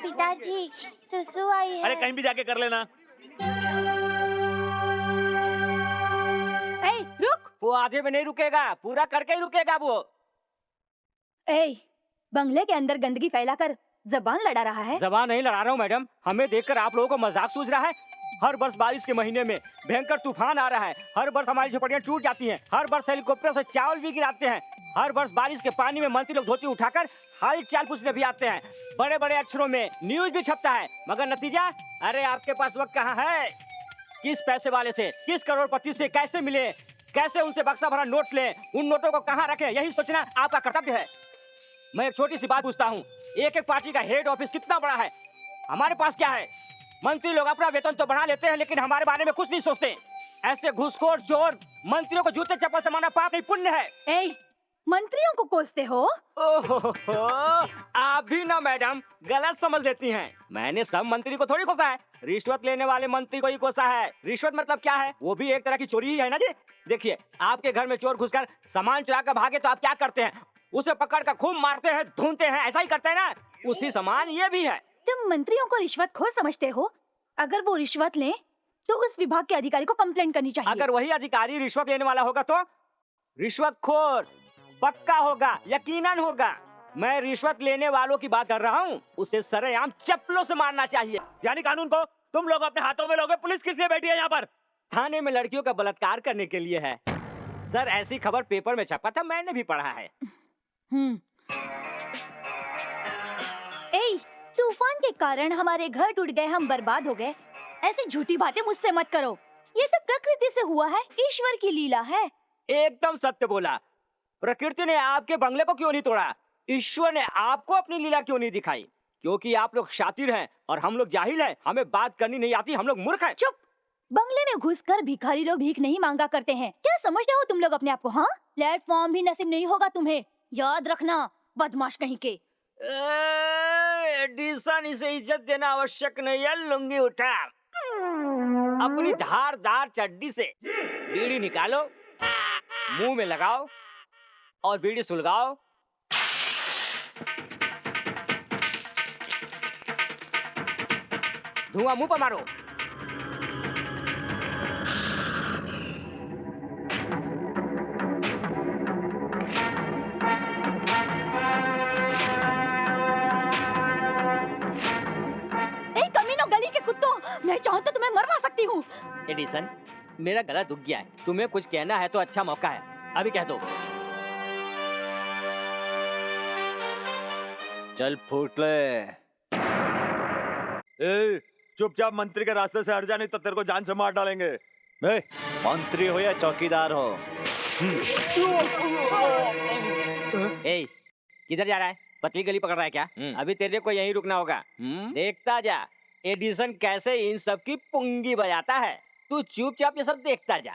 पिताजी, सुसु आई है। अरे कहीं भी जाके कर लेना। ए, रुक। वो आधे में नहीं रुकेगा, पूरा करके ही रुकेगा वो। ए, बंगले के अंदर गंदगी फैलाकर जबान लड़ा रहा है। जबान नहीं लड़ा रहा हूँ मैडम, हमें देखकर आप लोगों को मजाक सूझ रहा है। हर वर्ष बारिश के महीने में भयंकर तूफान आ रहा है। हर वर्ष हमारी झोपड़ियाँ टूट जाती हैं। हर वर्ष हेलीकॉप्टर से चावल भी गिराते हैं। हर वर्ष बारिश के पानी में मंत्री लोग धोती उठाकर हाल चाल पूछने भी आते हैं। बड़े बड़े अक्षरों में न्यूज भी छपता है, मगर नतीजा? अरे आपके पास वक्त कहाँ है? किस पैसे वाले से, किस करोड़पति से कैसे मिले, कैसे उनसे बक्सा भरा नोट लें, उन नोटों को कहाँ रखें, यही सोचना आपका कर्तव्य है। मैं एक छोटी सी बात पूछता हूँ, एक एक पार्टी का हेड ऑफिस कितना बड़ा है? हमारे पास क्या है? मंत्री लोग अपना वेतन तो बढ़ा लेते हैं, लेकिन हमारे बारे में कुछ नहीं सोचते। ऐसे घूसखोर चोर मंत्रियों को जूते चप्पल से मारना पाप नहीं पुण्य है। ए, मंत्रियों को कोसते हो? ओहो, आप भी ना मैडम गलत समझ लेती हैं। मैंने सब मंत्री को थोड़ी कोसा है, रिश्वत लेने वाले मंत्री को ही कोसा है। रिश्वत मतलब क्या है? वो भी एक तरह की चोरी ही है ना जी। देखिए, आपके घर में चोर घुसकर सामान चुरा कर भागे तो आप क्या करते हैं? उसे पकड़ कर खूब मारते हैं, ढूंढते हैं, ऐसा ही करते हैं ना। उसी समान ये भी है। तुम मंत्रियों को रिश्वतखोर समझते हो? अगर वो रिश्वत लें तो उस विभाग के अधिकारी को कंप्लेंट करनी चाहिए। अगर वही अधिकारी रिश्वत लेने वाला होगा तो रिश्वतखोर पक्का होगा, यकीनन होगा। मैं रिश्वत लेने वालों की बात कर रहा हूँ, उसे सरेआम चप्पलों से मारना चाहिए। यानी कानून को तुम लोग अपने हाथों में लोगे। पुलिस किस लिए बैठी है यहाँ पर? थाने में लड़कियों का बलात्कार करने के लिए है सर। ऐसी खबर पेपर में छपा था, मैंने भी पढ़ा है। ए, तूफान के कारण हमारे घर टूट गए, हम बर्बाद हो गए, ऐसी झूठी बातें मुझसे मत करो। ये तो प्रकृति से हुआ है, ईश्वर की लीला है। एकदम सत्य बोला। प्रकृति ने आपके बंगले को क्यों नहीं तोड़ा? ईश्वर ने आपको अपनी लीला क्यों नहीं दिखाई? क्योंकि आप लोग शातिर हैं और हम लोग जाहिल हैं। हमें बात करनी नहीं आती, हम लोग मूर्ख हैं। चुप। बंगले में घुसकर भिखारी लोग भीख नहीं मांगा करते हैं। क्या समझते हो तुम लोग अपने आप को? हाँ, प्लेटफॉर्म भी नसीब नहीं होगा तुम्हें, याद रखना, बदमाश कहीं के। एडिसन, इसे इज्जत देना आवश्यक नहीं है। लुंगी उठा, अपनी धारदार चड्डी से बीड़ी निकालो। मुंह में लगाओ और बीड़ी सुलगाओ। धुआं मुंह पर मारो। ए कमीनों, गली के कुत्तों, मैं चाहूं तो तुम्हें मरवा सकती हूँ। एडिसन, मेरा गला दुख गया है। तुम्हें कुछ कहना है तो अच्छा मौका है, अभी कह दो। चल फूट ले। ए, चुपचाप मंत्री के रास्ते से हट जा, नहीं तो तेरे को जान से मार डालेंगे। ए, मंत्री हो या चौकीदार हो। ए, किधर जा रहा है? पतली गली पकड़ रहा है क्या? अभी तेरे को यहीं रुकना होगा। देखता जा एडिसन कैसे इन सब की पुंगी बजाता है। तू चुपचाप ये सब देखता जा।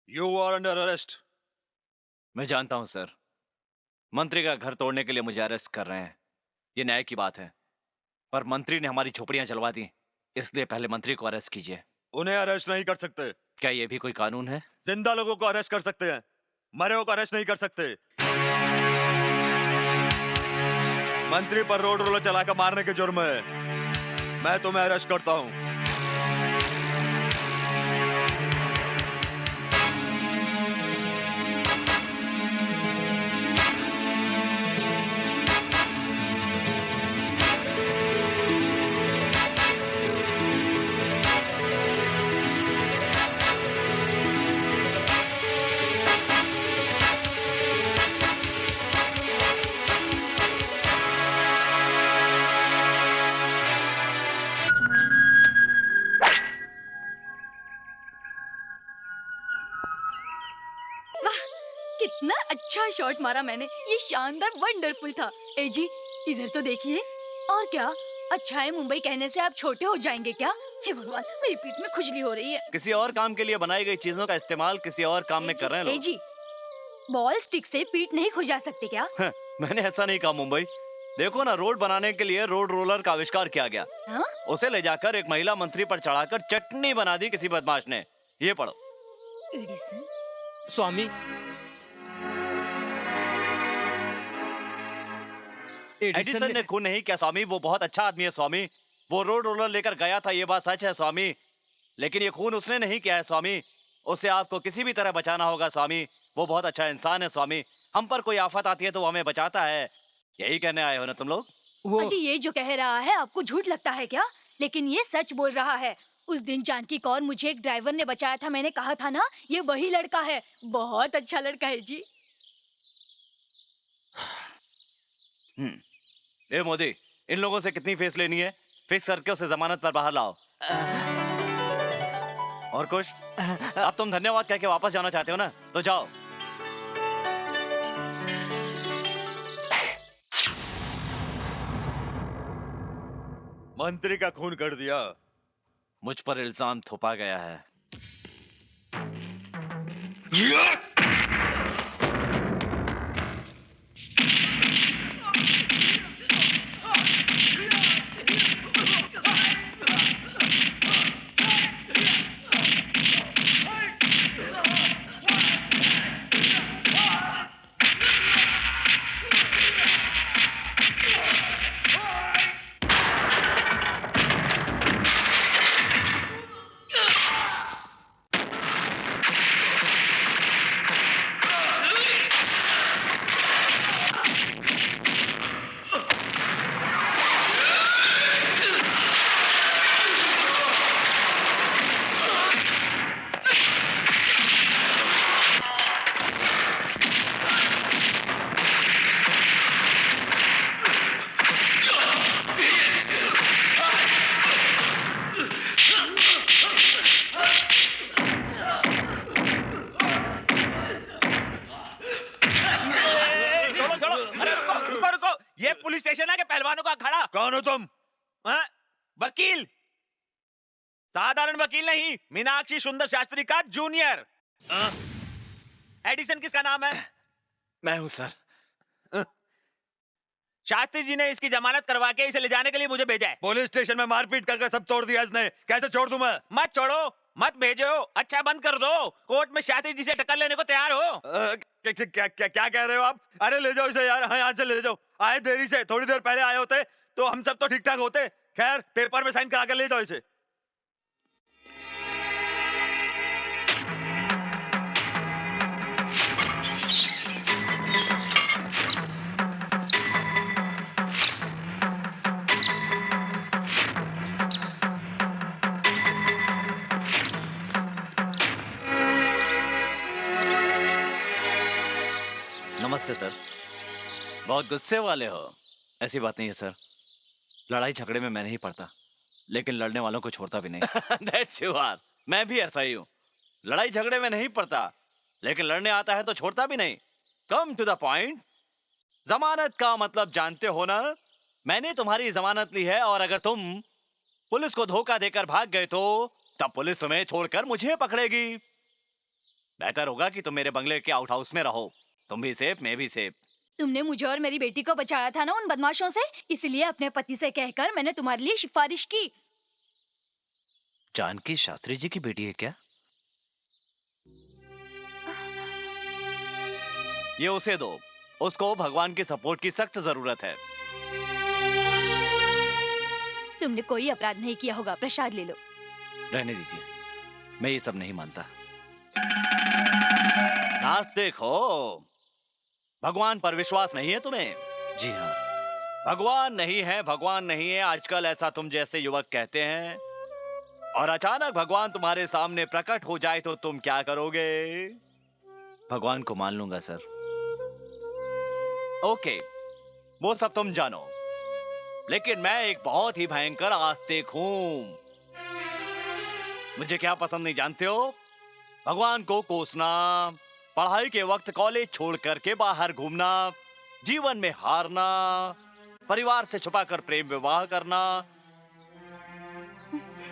You are under arrest. मैं जानता हूं सर, मंत्री का घर तोड़ने के लिए मुझे अरेस्ट कर रहे हैं, ये न्याय की बात है। पर मंत्री ने हमारी झोपड़ियां जलवा दी, इसलिए पहले मंत्री को अरेस्ट कीजिए। उन्हें अरेस्ट नहीं कर सकते। क्या ये भी कोई कानून है? जिंदा लोगों को अरेस्ट कर सकते हैं, मरे हुए को अरेस्ट नहीं कर सकते। मंत्री पर रोड रोलर चलाकर मारने के जुर्म है मैं तुम्हें अरेस्ट करता हूं। कितना अच्छा शॉट मारा मैंने, ये शानदार वंडरफुल था। ए जी इधर तो देखिए। और क्या अच्छा है, मुंबई कहने से आप छोटे हो जाएंगे क्या? हे भगवान, मेरी पीठ में खुजली हो रही है। किसी और काम के लिए बनाई गई चीजों का इस्तेमाल किसी और काम में कर रहे हैं ए लोग। जी बॉल स्टिक से पीठ नहीं खुजा सकते क्या? मैंने ऐसा नहीं कहा मुंबई। देखो ना, रोड बनाने के लिए रोड रोलर का आविष्कार किया गया। हाँ? उसे ले जाकर एक महिला मंत्री पर चढ़ाकर चटनी बना दी किसी बदमाश ने। ये पढ़ो। एडिसन स्वामी, एडिसन ने खून नहीं किया स्वामी, वो बहुत अच्छा आदमी है स्वामी। वो रोड रोलर लेकर गया था, ये बात सच है स्वामी, लेकिन ये खून उसने नहीं किया है स्वामी। उससे आपको किसी भी तरह बचाना होगा स्वामी। वो बहुत अच्छा इंसान है स्वामी। हम पर कोई आफत आती है तो वो हमें बचाता है। यही कहने आए हो ना तुम लोग? वो अजी ये जो कह रहा है आपको झूठ लगता है क्या? लेकिन ये सच बोल रहा है। उस दिन जानकी कौर मुझे एक ड्राइवर ने बचाया था, मैंने कहा था ना ये वही लड़का है। बहुत अच्छा लड़का है जी। ए मोदी, इन लोगों से कितनी फीस लेनी है? फिक्स करके उसे जमानत पर बाहर लाओ। और कुछ? अब तुम धन्यवाद कह के वापस जाना चाहते हो ना, तो जाओ। मंत्री का खून कर दिया। मुझ पर इल्जाम थोपा गया है। पुलिस स्टेशन है कि पहलवानों का अखाड़ा? कौन हो तुम? हाँ? वकील, साधारण वकील नहीं, मीनाक्षी सुंदर शास्त्री का जूनियर। एडिसन किसका नाम है? मैं हूं सर। शास्त्री जी ने इसकी जमानत करवा के इसे ले जाने के लिए मुझे भेजा है। पुलिस स्टेशन में मारपीट करके सब तोड़ दिया इसने, कैसे छोड़ दूं मैं? मत छोड़ो, मत भेजो, अच्छा बंद कर दो। कोर्ट में शास्त्री जी से टक्कर लेने को तैयार हो? क्या कह रहे हो आप? अरे ले जाओ इसे यार, हाँ यहाँ से ले जाओ। आए देरी से, थोड़ी देर पहले आए होते तो हम सब तो ठीक ठाक होते। खैर पेपर में साइन करा कर ले जाओ इसे। नमस्ते सर। बहुत गुस्से वाले हो। ऐसी बात नहीं है सर, लड़ाई झगड़े में मैं नहीं पड़ता, लेकिन लड़ने वालों को छोड़ता भी नहीं। That's you are। मैं भी ऐसा ही हूँ, लड़ाई झगड़े में नहीं पड़ता, लेकिन लड़ने आता है तो छोड़ता भी नहीं। Come to the point. जमानत का मतलब जानते हो ना? मैंने तुम्हारी जमानत ली है, और अगर तुम पुलिस को धोखा देकर भाग गए तो तब पुलिस तुम्हें छोड़कर मुझे पकड़ेगी। बेहतर होगा कि तुम मेरे बंगले के आउट हाउस में रहो। तुम भी सेफ, मैं भी सेफ। तुमने मुझे और मेरी बेटी को बचाया था ना उन बदमाशों से, इसलिए अपने पति से कहकर मैंने तुम्हारे लिए सिफारिश की। जानकी शास्त्री जी की बेटी है क्या? ये उसे दो, उसको भगवान की सपोर्ट की सख्त जरूरत है। तुमने कोई अपराध नहीं किया होगा, प्रसाद ले लो। रहने दीजिए, मैं ये सब नहीं मानता। नास्तिक हो, भगवान पर विश्वास नहीं है तुम्हें? जी हाँ, भगवान नहीं है, भगवान नहीं है, आजकल ऐसा तुम जैसे युवक कहते हैं। और अचानक भगवान तुम्हारे सामने प्रकट हो जाए तो तुम क्या करोगे? भगवान को मान लूंगा सर। ओके, वो सब तुम जानो, लेकिन मैं एक बहुत ही भयंकर आस्तिक हूं। मुझे क्या पसंद नहीं जानते हो? भगवान को कोसना, पढ़ाई के वक्त कॉलेज छोड़ करके बाहर घूमना, जीवन में हारना, परिवार से छुपाकर प्रेम विवाह करना,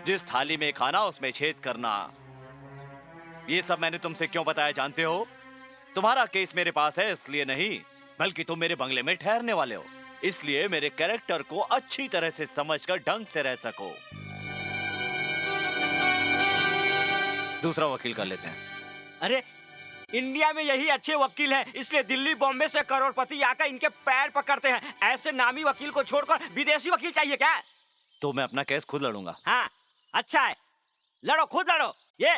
जिस थाली में खाना उसमें छेद करना। ये सब मैंने तुमसे क्यों बताया जानते हो? तुम्हारा केस मेरे पास है इसलिए नहीं, बल्कि तुम मेरे बंगले में ठहरने वाले हो, इसलिए मेरे कैरेक्टर को अच्छी तरह से समझकर ढंग से रह सको। दूसरा वकील कर लेते हैं। अरे इंडिया में यही अच्छे वकील हैं, इसलिए दिल्ली बॉम्बे से करोड़पति आकर इनके पैर पकड़ते हैं। ऐसे नामी वकील को छोड़कर विदेशी वकील चाहिए क्या? तो मैं अपना केस खुद लड़ूंगा। हाँ, अच्छा है, लड़ो, खुद लड़ो। ये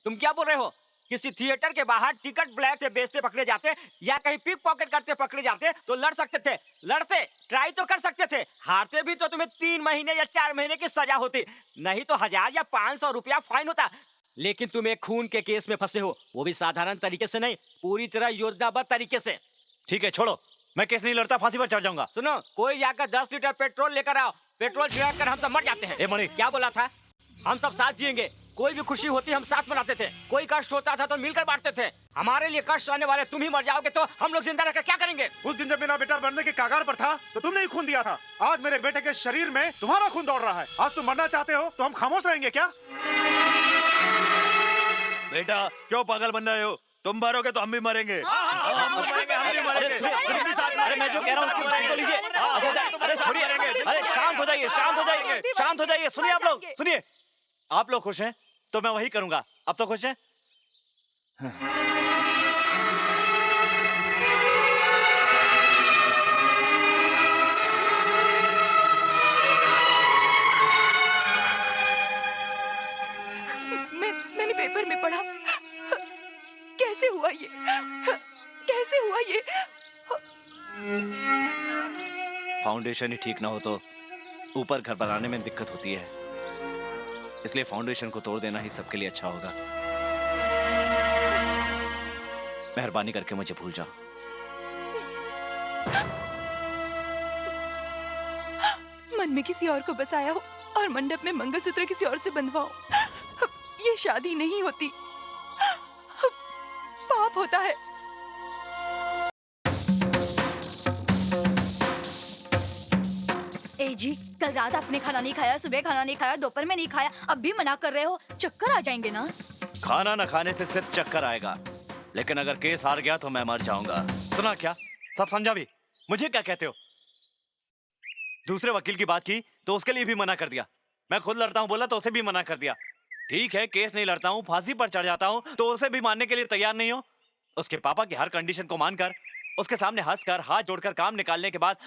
तुम क्या बोल रहे हो? किसी थिएटर के बाहर टिकट ब्लैक से बेचते पकड़े जाते या कहीं पिक पॉकेट करते पकड़े जाते तो लड़ सकते थे, लड़ते, ट्राई तो कर सकते थे। हारते भी तो तुम्हें 3 महीने या 4 महीने की सजा होती, नहीं तो 1000 या 500 रुपया फाइन होता। लेकिन तुम एक खून के केस में फंसे हो, वो भी साधारण तरीके से नहीं, पूरी तरह योजनाबद्ध तरीके से। ठीक है, छोड़ो, मैं केस नहीं लड़ता, फांसी पर चढ़ जाऊंगा। सुनो, कोई जाकर 10 लीटर पेट्रोल लेकर आओ, पेट्रोल छिड़क कर हम सब मर जाते हैं। ए मणि, क्या बोला था? हम सब साथ जिएंगे, कोई भी खुशी होती हम साथ मनाते थे, कोई कष्ट होता था तो मिलकर बांटते थे। हमारे लिए कष्ट आने वाले तुम ही मर जाओगे तो हम लोग जिंदा रहकर क्या करेंगे? उस दिन जब मेरा बेटा मरने के कगार पर था तो तुमने ही खून दिया था। आज मेरे बेटे के शरीर में तुम्हारा खून दौड़ रहा है। आज तुम मरना चाहते हो तो हम खामोश रहेंगे क्या? बेटा क्यों पागल बन रहे हो? तुम मरोगे तो हम भी मरेंगे। हम भी मरेंगे, हम भी मरेंगे। तुम भी साथ अरे मैं जो कह रहा हूँ उसकी बात तो लीजिए। अरे छोड़िए, अरे शांत हो जाइए, शांत हो जाइए, शांत हो जाइए। सुनिए आप लोग, सुनिए, आप लोग खुश हैं तो मैं वही करूंगा। अब तो खुश हैं? मैंने पेपर में पढ़ा, कैसे हुआ ये, कैसे हुआ ये? फाउंडेशन ही ठीक ना हो तो ऊपर घर बनाने में दिक्कत होती है, इसलिए फाउंडेशन को तोड़ देना ही सबके लिए अच्छा होगा। मेहरबानी करके मुझे भूल जाओ। मन में किसी और को बसाया हो और मंडप में मंगलसूत्र किसी और से बंधवाओ, ये शादी नहीं होती, पाप होता है। ए जी, कल रात आपने खाना नहीं खाया, सुबह खाना नहीं खाया, दोपहर में नहीं खाया, अब भी मना कर रहे हो, चक्कर आ जाएंगे ना? खाना न खाने से सिर्फ चक्कर आएगा, लेकिन अगर केस हार गया तो मैं मर जाऊंगा। सुना क्या? सब समझा भी? मुझे क्या कहते हो? दूसरे वकील की बात की तो उसके लिए भी मना कर दिया। मैं खुद लड़ता हूँ बोला तो उसे भी मना कर दिया। ठीक है, केस नहीं लड़ता हूँ, फांसी पर चढ़ जाता हूँ तो उसे भी मानने के लिए तैयार नहीं हो। उसके पापा की हर कंडीशन को मानकर, उसके सामने हंसकर, हाथ जोड़कर काम निकालने के बाद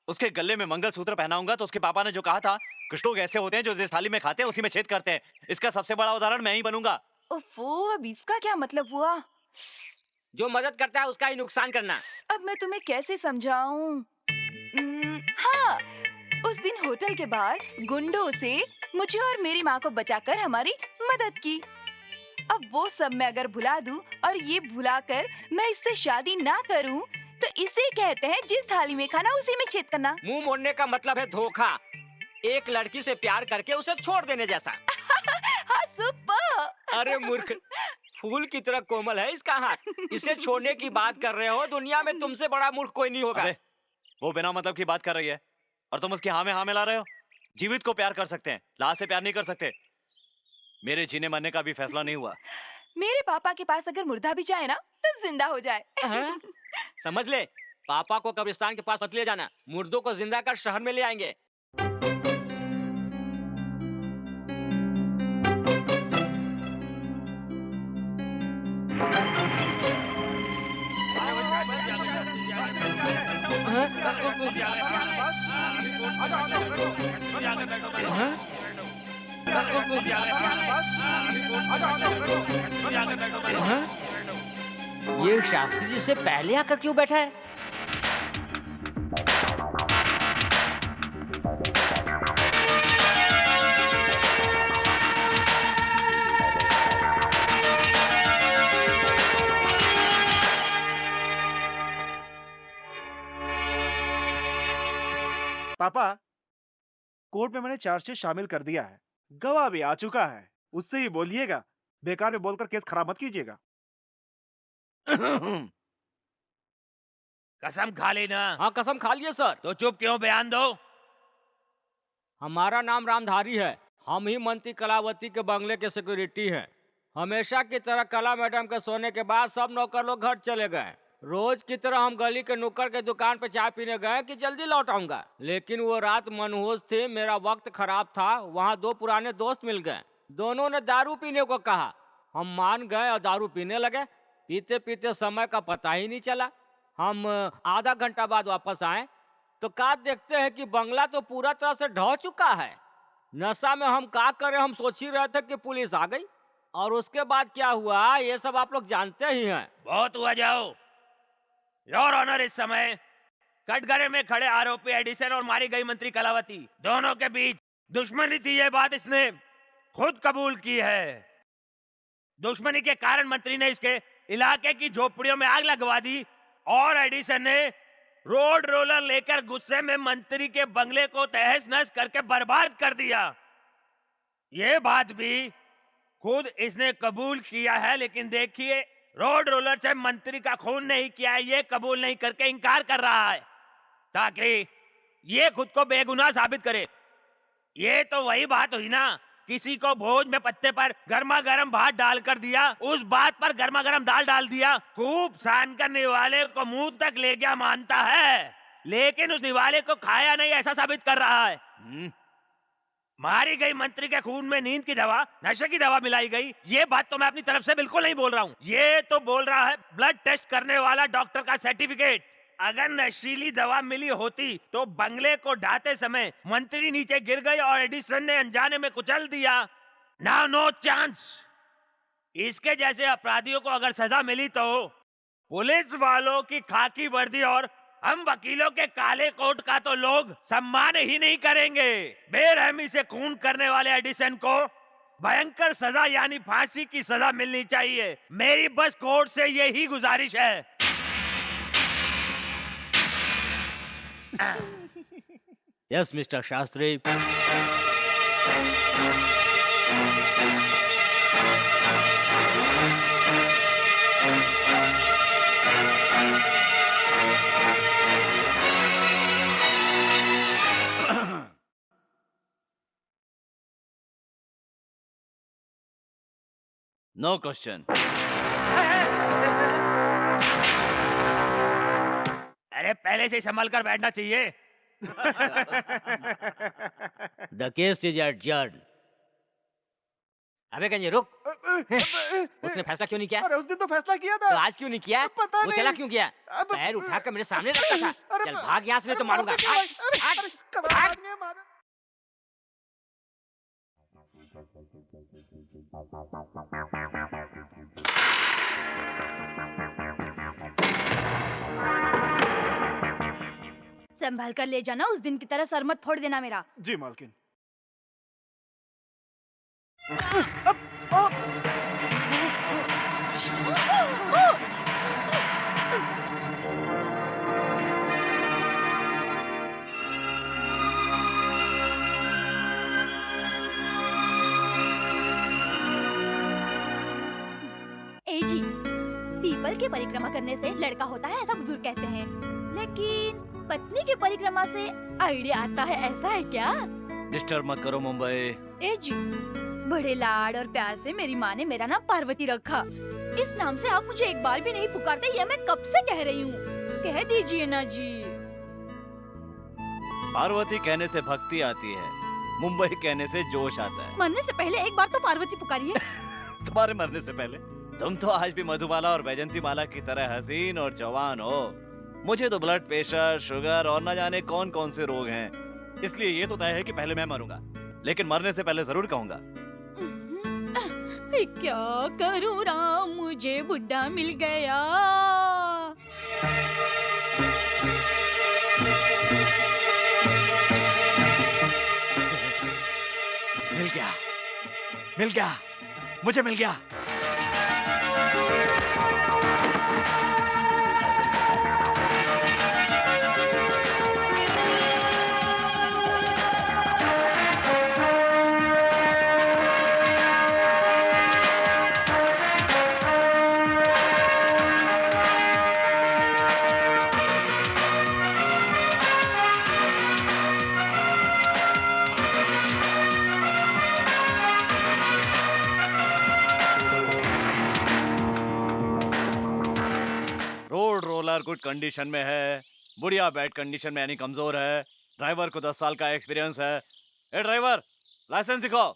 उसके गले में मंगलसूत्र पहनाऊंगा तो उसके पापा ने जो कहा था, कुछ लोग ऐसे होते हैं जो जिस थाली में खाते हैं उसी में छेद करते हैं, इसका सबसे बड़ा उदाहरण मैं ही बनूंगा। ओफो, अब इसका क्या मतलब हुआ? जो मदद करता है उसका ही नुकसान करना। अब मैं तुम्हें कैसे समझाऊं? हाँ, उस दिन होटल के बाहर गुंडों से मुझे और मेरी माँ को बचाकर हमारी मदद की। अब वो सब मैं अगर भुला दूं और ये भुलाकर मैं इससे शादी ना करूं तो इसे कहते हैं जिस थाली में खाना उसी में छेद करना। मुंह मोड़ने का मतलब है धोखा, एक लड़की से प्यार करके उसे छोड़ देने जैसा। हाँ, सुपर। अरे मूर्ख, फूल की तरह कोमल है इसका हाथ, इसे छोड़ने की बात कर रहे हो? दुनिया में तुमसे बड़ा मूर्ख कोई नहीं होगा। अरे, वो बिना मतलब की बात कर रही है और तुम उसकी हाँ में हाँ मिला रहे हो। जीवित को प्यार कर सकते हैं, लाश से प्यार नहीं कर सकते। मेरे जीने मरने का भी फैसला नहीं हुआ। मेरे पापा के पास अगर मुर्दा भी जाए ना तो जिंदा हो जाए। समझ ले, पापा को कब्रिस्तान के पास मत ले जाना, मुर्दों को जिंदा कर शहर में ले आएंगे। ये शास्त्री जी से पहले आकर क्यों बैठा है? पापा, कोर्ट में मैंने चार्जशीट शामिल कर दिया है, गवाह भी आ चुका है, उससे ही बोलिएगा, बेकार में बोलकर केस खराब मत कीजिएगा। कसम खा लेना। हाँ कसम खा लिए सर। तो चुप क्यों, बयान दो। हमारा नाम रामधारी है, हम ही मंत्री कलावती के बंगले के सिक्योरिटी हैं। हमेशा की तरह कला मैडम के सोने के बाद सब नौकर लोग घर चले गए। रोज की तरह हम गली के नुक्कड़ के दुकान पे चाय पीने गए कि जल्दी लौट आऊंगा, लेकिन वो रात मनहूस थी, मेरा वक्त खराब था। वहाँ दो पुराने दोस्त मिल गए, दोनों ने दारू पीने को कहा। हम मान गए और दारू पीने लगे। पीते पीते समय का पता ही नहीं चला। हम आधा घंटा बाद वापस आए तो क्या देखते हैं कि बंगला तो पूरा तरह से ढह चुका है। नशा में हम क्या करें, हम सोच ही रहे थे कि पुलिस आ गई। और उसके बाद क्या हुआ ये सब आप लोग जानते ही हैं। बहुत हुआ, जाओ। योर ऑनर, इस समय कटघरे में खड़े आरोपी एडिसन और मारी गई मंत्री कलावती दोनों के बीच दुश्मनी थी, ये बात इसने खुद कबूल की है। दुश्मनी के कारण मंत्री ने इसके इलाके की झोपड़ियों में आग लगवा दी और एडिसन ने रोड रोलर लेकर गुस्से में मंत्री के बंगले को तहस नहस करके बर्बाद कर दिया। ये बात भी खुद इसने कबूल किया है, लेकिन देखिए रोड रोलर से मंत्री का खून नहीं किया है, ये कबूल नहीं करके इनकार कर रहा है ताकि ये खुद को बेगुनाह साबित करे। ये तो वही बात हुई ना, किसी को भोज में पत्ते पर गर्मा गर्म भात डालकर दिया, उस बात पर गर्मा गर्म दाल डाल दिया। खूब सान कर निवाले को मुंह तक ले गया मानता है, लेकिन उस निवाले को खाया नहीं ऐसा साबित कर रहा है। मारी गई मंत्री के खून में नींद की दवा, नशे की दवा मिलाई गई, ये बात तो मैं अपनी तरफ से बिल्कुल नहीं बोल रहा हूँ। ये तो बोल रहा है ब्लड टेस्ट करने वाला डॉक्टर का सर्टिफिकेट। अगर नशीली दवा मिली होती तो बंगले को ढाते समय मंत्री नीचे गिर गई और एडिसन ने अनजाने में कुचल दिया। Now no chance. इसके जैसे अपराधियों को अगर सजा मिली तो पुलिस वालों की खाकी वर्दी और हम वकीलों के काले कोट का तो लोग सम्मान ही नहीं करेंगे। बेरहमी से खून करने वाले एडिसन को भयंकर सजा यानी फांसी की सजा मिलनी चाहिए। मेरी बस कोर्ट से यही गुजारिश है। Yes mister Shastri. No question. अरे पहले से ही संभल कर बैठना चाहिए। The case is adjourned. अबे गंजे रुक। उसने फैसला क्यों नहीं किया? अरे उस दिन तो फैसला किया था। तो आज क्यों नहीं किया? पता वो नहीं। चला क्यों गया? अब- पैर उठाकर मेरे सामने रखता था। अरे- चल भाग यहाँ से, नहीं तो मारूंगा। मारते क्यों? भाग, भाग, अरे कमाल भाग। आदमी है, मारो। संभाल कर ले जाना, उस दिन की तरह सर मत फोड़ देना मेरा। जी मालकिन। ए जी, पीपल की परिक्रमा करने से लड़का होता है ऐसा बुजुर्ग कहते हैं, लेकिन पत्नी की परिक्रमा से आइडिया आता है, ऐसा है क्या? डिस्टर्ब मत करो मुंबई। ए जी, बड़े लाड और प्यार से मेरी माँ ने मेरा नाम पार्वती रखा। इस नाम से आप मुझे एक बार भी नहीं पुकारते, ये मैं कब से कह रही हूँ। कह दीजिए ना जी। पार्वती कहने से भक्ति आती है, मुंबई कहने से जोश आता है। मरने से पहले एक बार तो पार्वती पुकारिए। तुम्हारे मरने से पहले? तुम तो आज भी मधुबाला और वैजंती माला की तरह हसीन और जवान हो। मुझे तो ब्लड प्रेशर, शुगर और न जाने कौन कौन से रोग हैं। इसलिए ये तो तय है कि पहले मैं मरूंगा, लेकिन मरने से पहले जरूर कहूंगा। क्या करूं राम, मुझे बुड्ढा मिल गया। मिल गया, मिल गया, मुझे मिल गया। रोड रोलर गुड कंडीशन में है, बुढ़िया बैड कंडीशन में यानी कमजोर है। ड्राइवर को 10 साल का एक्सपीरियंस है। ए ड्राइवर, लाइसेंस दिखाओ।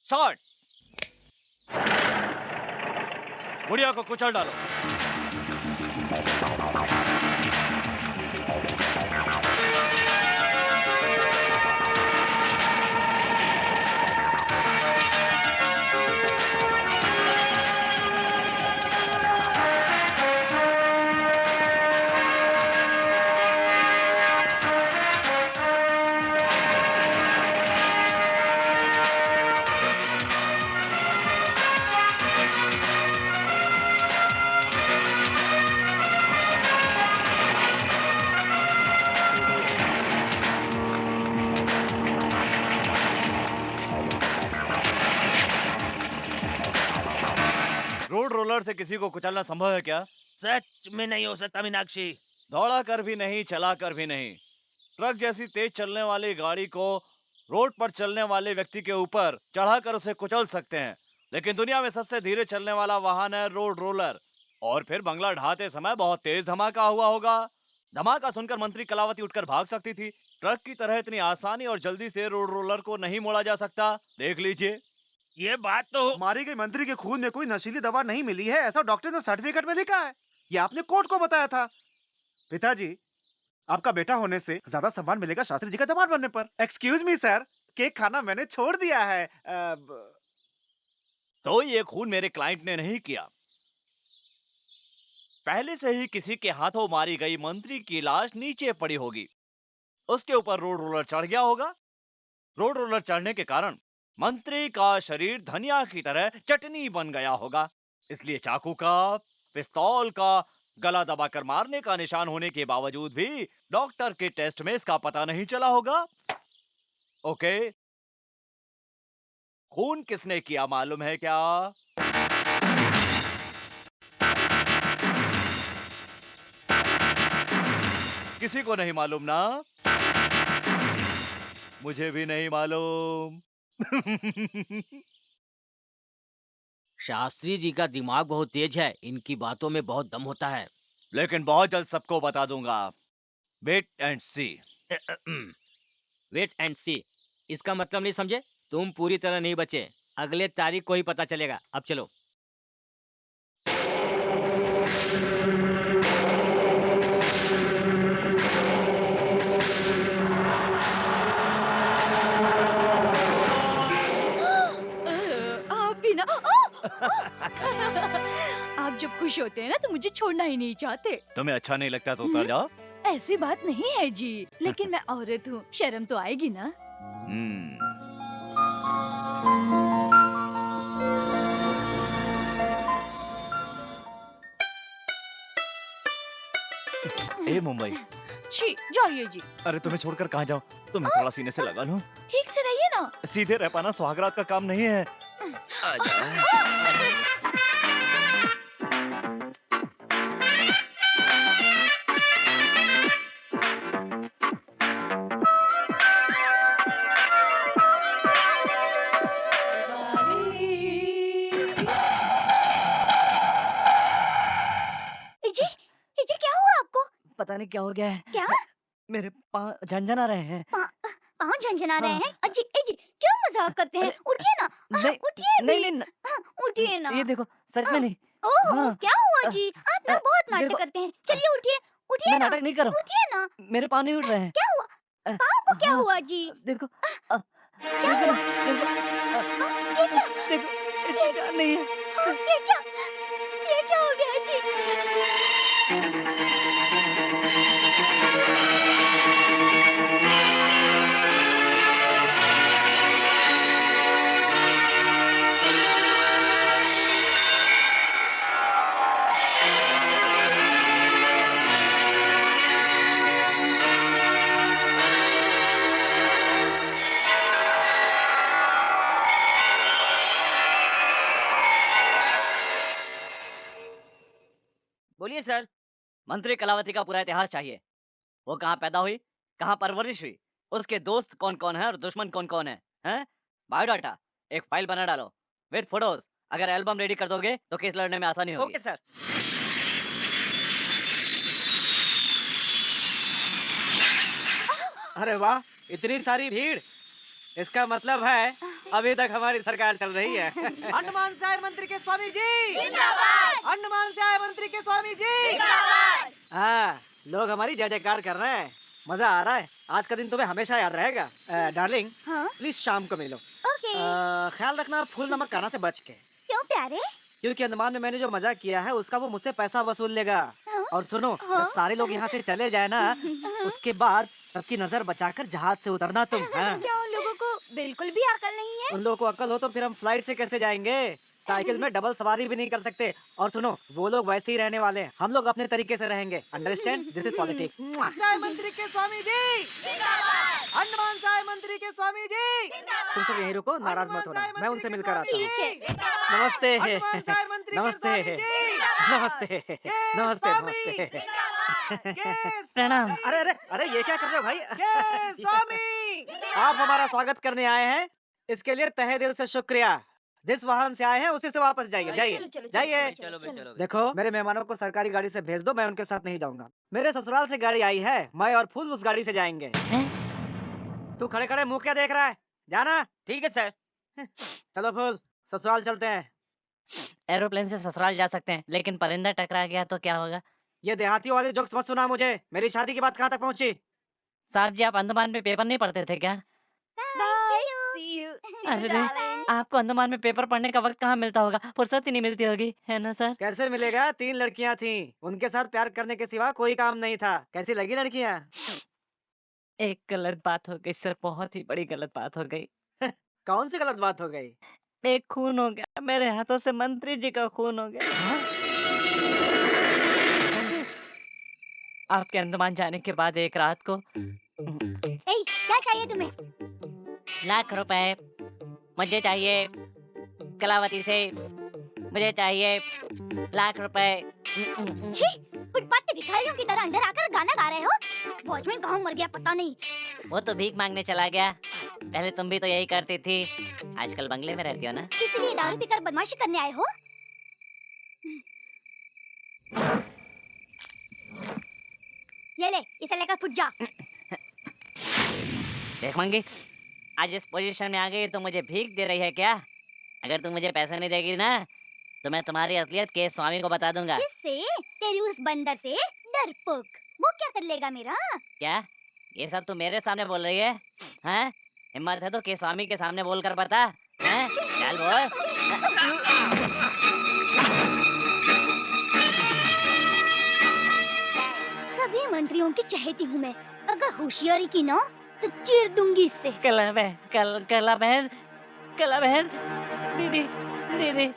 स्टार्ट। बुढ़िया को कुचल डालो। रोड रोलर से किसी को कुचलना संभव है क्या? सच में नहीं हो सकता मीनाक्षी। दौड़ा कर भी नहीं, चला कर भी नहीं। ट्रक जैसी तेज चलने वाली गाड़ी को रोड पर चलने वाले व्यक्ति के ऊपर चढ़ाकर उसे कुचल सकते हैं, लेकिन दुनिया में सबसे धीरे चलने वाला वाहन है रोड रोलर। और फिर बंगला ढाते समय बहुत तेज धमाका हुआ होगा। धमाका सुनकर मंत्री कलावती उठकर भाग सकती थी। ट्रक की तरह इतनी आसानी और जल्दी से रोड रोलर को नहीं मोड़ा जा सकता। देख लीजिए। ये बात तो मारी गई मंत्री के खून में कोई नशीली दवा नहीं मिली है, ऐसा डॉक्टर ने सर्टिफिकेट में लिखा है। ये आपने कोर्ट को बताया था। पिताजी, आपका बेटा होने से ज्यादा सम्मान मिलेगा शास्त्री जी का दामाद बनने पर। एक्सक्यूज मी सर, केक खाना मैंने छोड़ दिया है। तो ये खून मेरे क्लाइंट ने नहीं किया। पहले से ही किसी के हाथों मारी गई मंत्री की लाश नीचे पड़ी होगी, उसके ऊपर रोड रोलर चढ़ गया होगा। रोड रोलर चढ़ने के कारण मंत्री का शरीर धनिया की तरह चटनी बन गया होगा। इसलिए चाकू का, पिस्तौल का गला दबाकर मारने का निशान होने के बावजूद भी डॉक्टर के टेस्ट में इसका पता नहीं चला होगा। ओके, खून किसने किया मालूम है क्या? किसी को नहीं मालूम ना? मुझे भी नहीं मालूम। शास्त्री जी का दिमाग बहुत तेज है, इनकी बातों में बहुत दम होता है। लेकिन बहुत जल्द सबको बता दूंगा। Wait and see. Wait and see, इसका मतलब नहीं समझे? तुम पूरी तरह नहीं बचे, अगले तारीख को ही पता चलेगा। अब चलो। आप भी ना आप जब खुश होते हैं ना तो मुझे छोड़ना ही नहीं चाहते। तुम्हें अच्छा नहीं लगता तो उतर जाओ। ऐसी बात नहीं है जी, लेकिन मैं औरत हूँ, शर्म तो आएगी ना। ए मुंबई। छी, जाइए जी। अरे तुम्हें छोड़कर कहाँ जाऊँ? तुम्हें थोड़ा सीने से लगा लूं। ठीक से रहिए ना। सीधे रह पाना सुहागरात का काम नहीं है। आ जाओ। जी क्या हुआ आपको? पता नहीं क्या हो गया है। क्या? मेरे पाँव झंझना रहे हैं। पाँव झंझना रहे हाँ। हैं? अजी क्यों मजाक करते हैं? उठिए ना। नहीं उठिए भी। नहीं नहीं उठिए ना। ये देखो, सच में नहीं। ओह, हाँ। क्या हुआ जी, आप ना बहुत मेरे नाटक को- करते हैं। चलिए उठिए, उठिए मैं ना, नाटक नहीं कर रहा उठिए ना। हूँ। मेरे पाँव नहीं उठ रहे हैं। क्या हुआ? अ, पाँव को क्या हाँ, हुआ जी? देखो क्या देखो हुआ? ना, देखो हाँ, ये क्या? देखो इतनी जान नहीं है। हाँ, ये क्या हो गया जी? बोलिए सर। मंत्री कलावती का पूरा इतिहास चाहिए। वो कहाँ पैदा हुई, कहाँ परवरिश हुई, उसके दोस्त कौन कौन है और दुश्मन कौन कौन है, हैं? बायोडाटा एक फाइल बना डालो विद फोटोज। अगर एल्बम रेडी कर दोगे तो केस लड़ने में आसानी होगी। Okay sir. अरे वाह, इतनी सारी भीड़। इसका मतलब है अभी तक हमारी सरकार चल रही है। अंडमान से आए मंत्री के स्वामी जी जिंदाबाद। अंडमान से आए मंत्री के स्वामी जी जिंदाबाद। हाँ, लोग हमारी जय जयकार कर रहे हैं। मजा आ रहा है। आज का दिन तुम्हें हमेशा याद रहेगा। डार्लिंग, हाँ, प्लीज शाम को मिलो। ओके। ख्याल रखना फूल नमक खाना से बच के, क्यों प्यारे? क्योंकि अंडमान में मैंने जो मजा किया है उसका वो मुझसे पैसा वसूल लेगा। हाँ? और सुनो, हाँ? जब सारे लोग यहाँ से चले जाए ना, उसके बाद सबकी नजर बचाकर जहाज से उतरना तुम। हाँ? क्या उन लोगों को बिल्कुल भी अकल नहीं है? उन लोगों को अक्ल हो तो फिर हम फ्लाइट से कैसे जाएंगे? साइकिल में डबल सवारी भी नहीं कर सकते। और सुनो, वो लोग वैसे ही रहने वाले हैं, हम लोग अपने तरीके से रहेंगे। अंडरस्टैंड? This is politics. मंत्री के स्वामी जी अंडमान साय मंत्री के स्वामी जी, तुम सब यहीं रुको, नाराज मत होना, मैं उनसे मिलकर आता हूँ। ठीक है। नमस्ते नमस्ते नमस्ते नमस्ते नमस्ते। प्रणाम। अरे अरे अरे, ये क्या कर रहे हो भाई? स्वामी, आप हमारा स्वागत करने आए हैं, इसके लिए तहे दिल से शुक्रिया। जिस वाहन से आए हैं उसी से वापस जाइए। जाइए जाइए। चलो बे, चलो बे। देखो, मेरे मेहमानों को सरकारी गाड़ी से भेज दो, मैं उनके साथ नहीं जाऊंगा। मेरे ससुराल से गाड़ी आई है, मैं और फूल उस गाड़ी से जाएंगे। तू खड़े खड़े मुंह क्या देख रहा है? जाना। ठीक है सर। चलो फूल, ससुराल चलते हैं। एरोप्लेन से ससुराल जा सकते हैं, लेकिन परिंदा टकरा गया तो क्या होगा? ये देहातियों वाले जोक्स मत सुना मुझे। मेरी शादी की बात कहाँ तक पहुँची? साहब जी, आप अंडमान में पेपर नहीं पढ़ते थे क्या? See you. अरे रे, आपको अंडमान में पेपर पढ़ने का वक्त कहाँ मिलता होगा? फुर्सत ही नहीं मिलती होगी, है ना सर? कैसे मिलेगा? 3 लड़कियां थीं, उनके साथ प्यार करने के सिवा कोई काम नहीं था। कैसी लगी लड़कियां? एक गलत बात हो गई सर, बहुत ही बड़ी गलत बात हो गई। कौन सी गलत बात हो गई? एक खून हो गया, मेरे हाथों से मंत्री जी का खून हो गया। हाँ? कैसे? आपके अंडमान जाने के बाद एक रात को ए, क्या चाहिए तुम्हें? लाख रुपए मुझे चाहिए कलावती से, मुझे चाहिए लाख रुपए। छी, फुटपाथ पे भिखारियों की तरह अंदर आकर गाना गा रहे हो? वॉचमैन कहाँ मर गया पता नहीं। वो तो भीख मांगने चला गया। पहले तुम भी तो यही करती थी, आजकल बंगले में रहती हो ना? इसलिए दारू पीकर बदमाशी करने आए हो? ये ले, इसे लेकर फुट जा। देख मंगी, आज इस पोजीशन में आ गई तो मुझे भीख दे रही है क्या? अगर तुम मुझे पैसे नहीं देगी ना, तो मैं तुम्हारी असलियत के स्वामी को बता दूंगा। किससे? तेरी उस बंदर से? डरपोक। वो क्या कर लेगा मेरा? क्या ये सब तू मेरे सामने बोल रही है? हैं? हिम्मत है तो के स्वामी के सामने बोलकर बता। हैं? चल बोल। सभी मंत्रियों की चहेती हूँ मैं। अगर होशियारी की ना, तो चीर दूंगी इससे। कला बहन, दीदी, दीदी।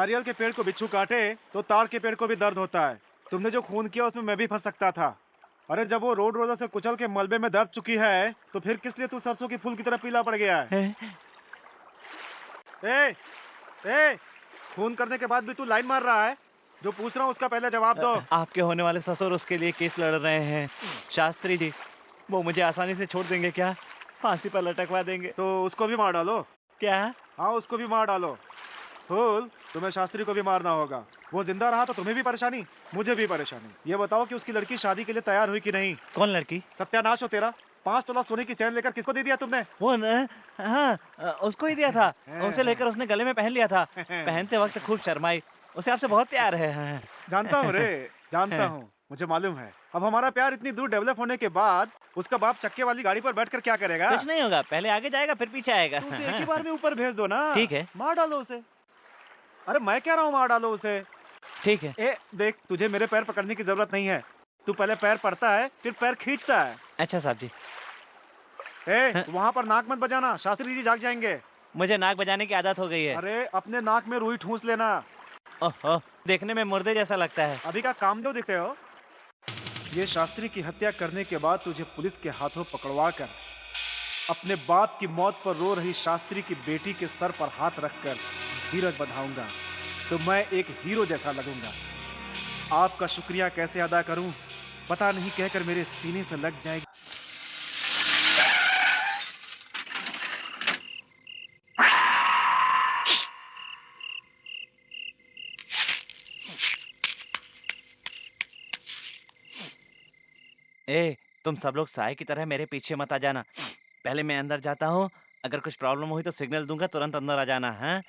नारियल के पेड़ को बिच्छू काटे तो ताड़ के पेड़ को भी दर्द होता है। तुमने जो खून किया उसमें मैं भी फंस सकता था। अरे जब वो रोड रोलर से कुचल के मलबे में दब चुकी है तो फिर किस लिए तू सरसों की फूल की तरह पीला पड़ गया है? ए, खून करने के बाद भी तू लाइन मार रहा है? जो पूछ रहा हूँ उसका पहले जवाब दो। आपके होने वाले ससुर उसके लिए केस लड़ रहे हैं शास्त्री जी। वो मुझे आसानी से छोड़ देंगे क्या? फांसी पर लटकवा देंगे। तो उसको भी मार डालो। क्या? हाँ, उसको भी मार डालो। फूल, तुम्हें शास्त्री को भी मारना होगा। वो जिंदा रहा तो तुम्हें भी परेशानी, मुझे भी परेशानी। ये बताओ कि उसकी लड़की शादी के लिए तैयार हुई कि नहीं? कौन लड़की? सत्यानाश हो तेरा। 5 तोला सोने की चैन लेकर किसको दे दिया तुमने? वो न, हाँ, उसको ही दिया था। उसे लेकर उसने गले में पहन लिया था। पहनते वक्त खूब शर्माई। उसे आपसे बहुत प्यार है। हाँ। जानता हूँ रे, जानता हूँ, मुझे मालूम है। अब हमारा प्यार इतनी दूर डेवलप होने के बाद उसका बाप चक्के वाली गाड़ी पर बैठकर क्या करेगा? कुछ नहीं होगा, पहले आगे जाएगा फिर पीछे आएगा। तो उसे एक ही बार में ऊपर भेज दो ना। ठीक है। मार डालो उसे। अरे मैं कह रहा हूँ मार डालो उसे। ठीक है। ए देख, तुझे मेरे पैर पकड़ने की जरूरत नहीं है। तू पहले पैर पड़ता है फिर पैर खींचता है। अच्छा साहब जी। वहाँ पर नाक मत बजाना, शास्त्री जी जाग जाएंगे। मुझे नाक बजाने की आदत हो गई है। अरे अपने नाक में रुई ठूंस लेना। ओहो, देखने में मुर्दे जैसा लगता है। अभी का काम क्यों दिखते हो? ये शास्त्री की हत्या करने के बाद तुझे पुलिस के हाथों पकड़वा कर अपने बाप की मौत पर रो रही शास्त्री की बेटी के सर पर हाथ रखकर धीरज बंधाऊंगा तो मैं एक हीरो जैसा लगूंगा। आपका शुक्रिया कैसे अदा करूं पता नहीं कहकर मेरे सीने से लग जाएगी। तुम सब लोग साए की तरह मेरे पीछे मत आ जाना। पहले मैं अंदर जाता हूँ, अगर कुछ प्रॉब्लम हुई तो सिग्नल दूंगा, तुरंत अंदर आ जाना। हाँ?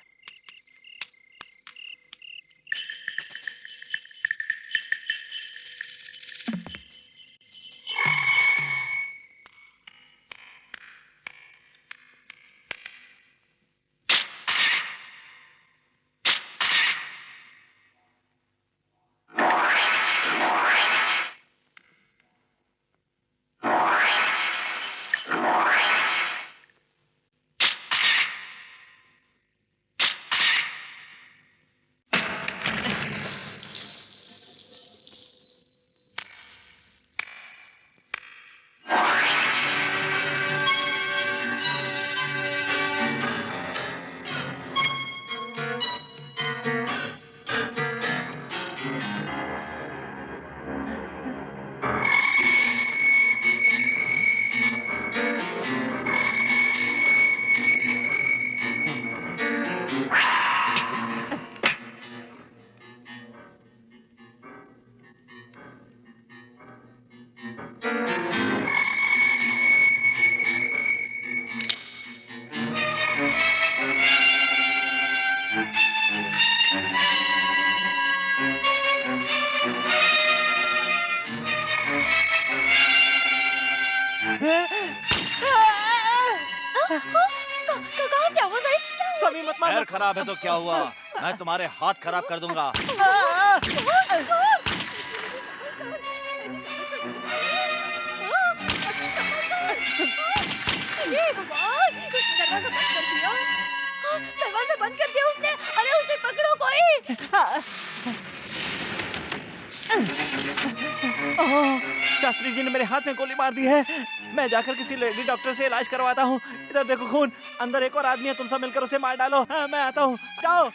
कहाँ से आवाज आई? सभी मत मारो। पैर खराब है तो क्या हुआ? मैं तुम्हारे हाथ खराब कर दूंगा। दरवाजा बंद कर दिया उसने। अरे उसे पकड़ो कोई। शास्त्री जी ने मेरे हाथ में गोली मार दी है। मैं जाकर किसी लेडी डॉक्टर से इलाज करवाता हूँ। इधर देखो खून, अंदर एक और आदमी है, तुम सब मिलकर उसे मार डालो। हाँ, मैं आता हूँ, जाओ।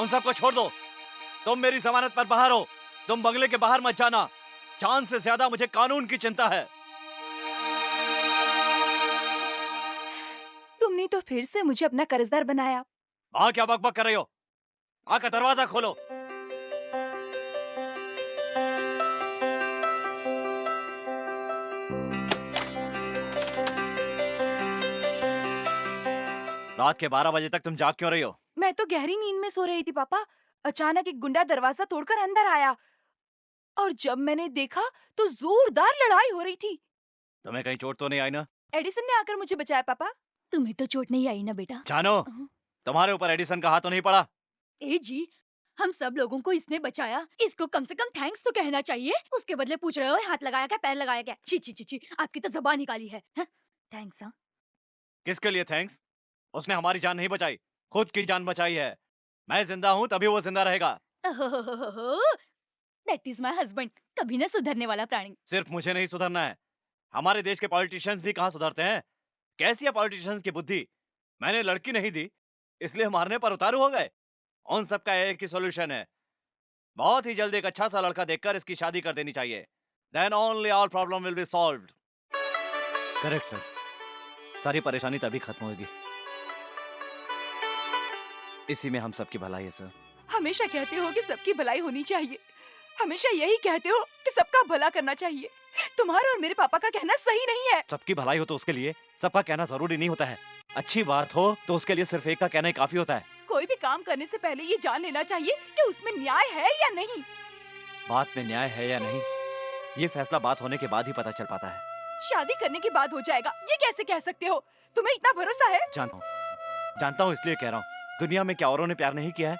उन सबको छोड़ दो। तुम मेरी जमानत पर बाहर हो। तुम बंगले के बाहर मत जाना। जान से ज्यादा मुझे कानून की चिंता है। तुमने तो फिर से मुझे अपना कर्जदार बनाया। वहां क्या बकबक कर रही हो? आकर दरवाजा खोलो। रात के 12 बजे तक तुम जाग क्यों रही हो? मैं तो गहरी नींद में सो रही थी पापा। अचानक एक गुंडा दरवाजा तोड़कर अंदर आया और जब मैंने देखा तो जोरदार लड़ाई हो रही थी। तुम्हें कहीं चोट तो नहीं आई ना? एडिसन ने आकर मुझे बचाया पापा। तुम्हें तो चोट नहीं आई ना बेटा? जानो, तुम्हारे ऊपर एडिसन का हाथ तो नहीं पड़ा? ए जी, हम सब लोगों को इसने बचाया, इसको कम से कम थैंक्स तो कहना चाहिए। उसके बदले पूछ रहे हो हाथ लगाया क्या, पैर लगाया क्या? छी छी छी छी, आपकी तो जबान निकाली है। थैंक्स। हाँ, किसके लिए थैंक्स? उसने हमारी जान नहीं बचाई, खुद की जान बचाई है। मैं जिंदा हूँ तभी वो जिंदा रहेगा। दैट इज माय हस्बैंड, कभी न सुधरने वाला प्राणी। सिर्फ मुझे नहीं सुधरना है, हमारे देश के पॉलिटिशियंस भी कहाँ सुधरते हैं। कैसी है पॉलिटिशियंस की बुद्धि? मैंने लड़की नहीं दी इसलिए मारने पर उतारू हो गए। उन सब का एक ही सॉल्यूशन है, बहुत ही जल्दी एक अच्छा सा लड़का देखकर इसकी शादी कर देनी चाहिए। Then only all problem will be solved. Correct sir, सारी परेशानी तभी खत्म होगी। इसी में हम सबकी भलाई है सर। हमेशा कहते हो कि सबकी भलाई होनी चाहिए, हमेशा यही कहते हो कि सबका भला करना चाहिए। तुम्हारा और मेरे पापा का कहना सही नहीं है। सबकी भलाई हो तो उसके लिए सबका कहना जरूरी नहीं होता है। अच्छी बात हो तो उसके लिए सिर्फ एक का कहना ही काफी होता है। कोई भी काम करने से पहले ये जान लेना चाहिए कि उसमें न्याय है या नहीं। बात में न्याय है या नहीं, ये फैसला बात होने के बाद ही पता चल पाता है। शादी करने के बाद हो जाएगा, ये कैसे कह सकते हो? तुम्हें इतना भरोसा है? जानता हूँ इसलिए कह रहा हूँ। दुनिया में क्या औरों ने प्यार नहीं किया है,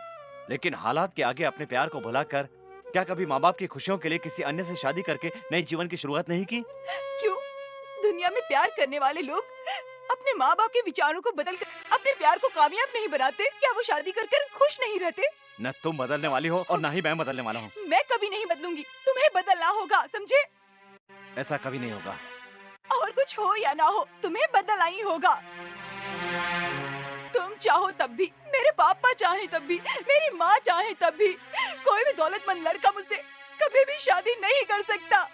लेकिन हालात के आगे अपने प्यार को भुलाकर क्या कभी माँ बाप की खुशियों के लिए किसी अन्य से शादी करके नए जीवन की शुरुआत नहीं की? क्यों? दुनिया में प्यार करने वाले लोग अपने माँ बाप के विचारों को बदलकर अपने प्यार को कामयाब नहीं बनाते? क्या वो शादी कर खुश नहीं रहते? न तुम बदलने वाली हो और न ही मैं बदलने वाला हूँ। मैं कभी नहीं बदलूंगी, तुम्हें बदलना होगा, समझे? ऐसा कभी नहीं होगा। और कुछ हो या ना हो, तुम्हें बदलना ही होगा। तुम चाहो तब भी, मेरे पापा चाहे तब भी, मेरी माँ चाहे तब भी, कोई भी दौलतमंद लड़का मुझसे कभी भी शादी नहीं कर सकता।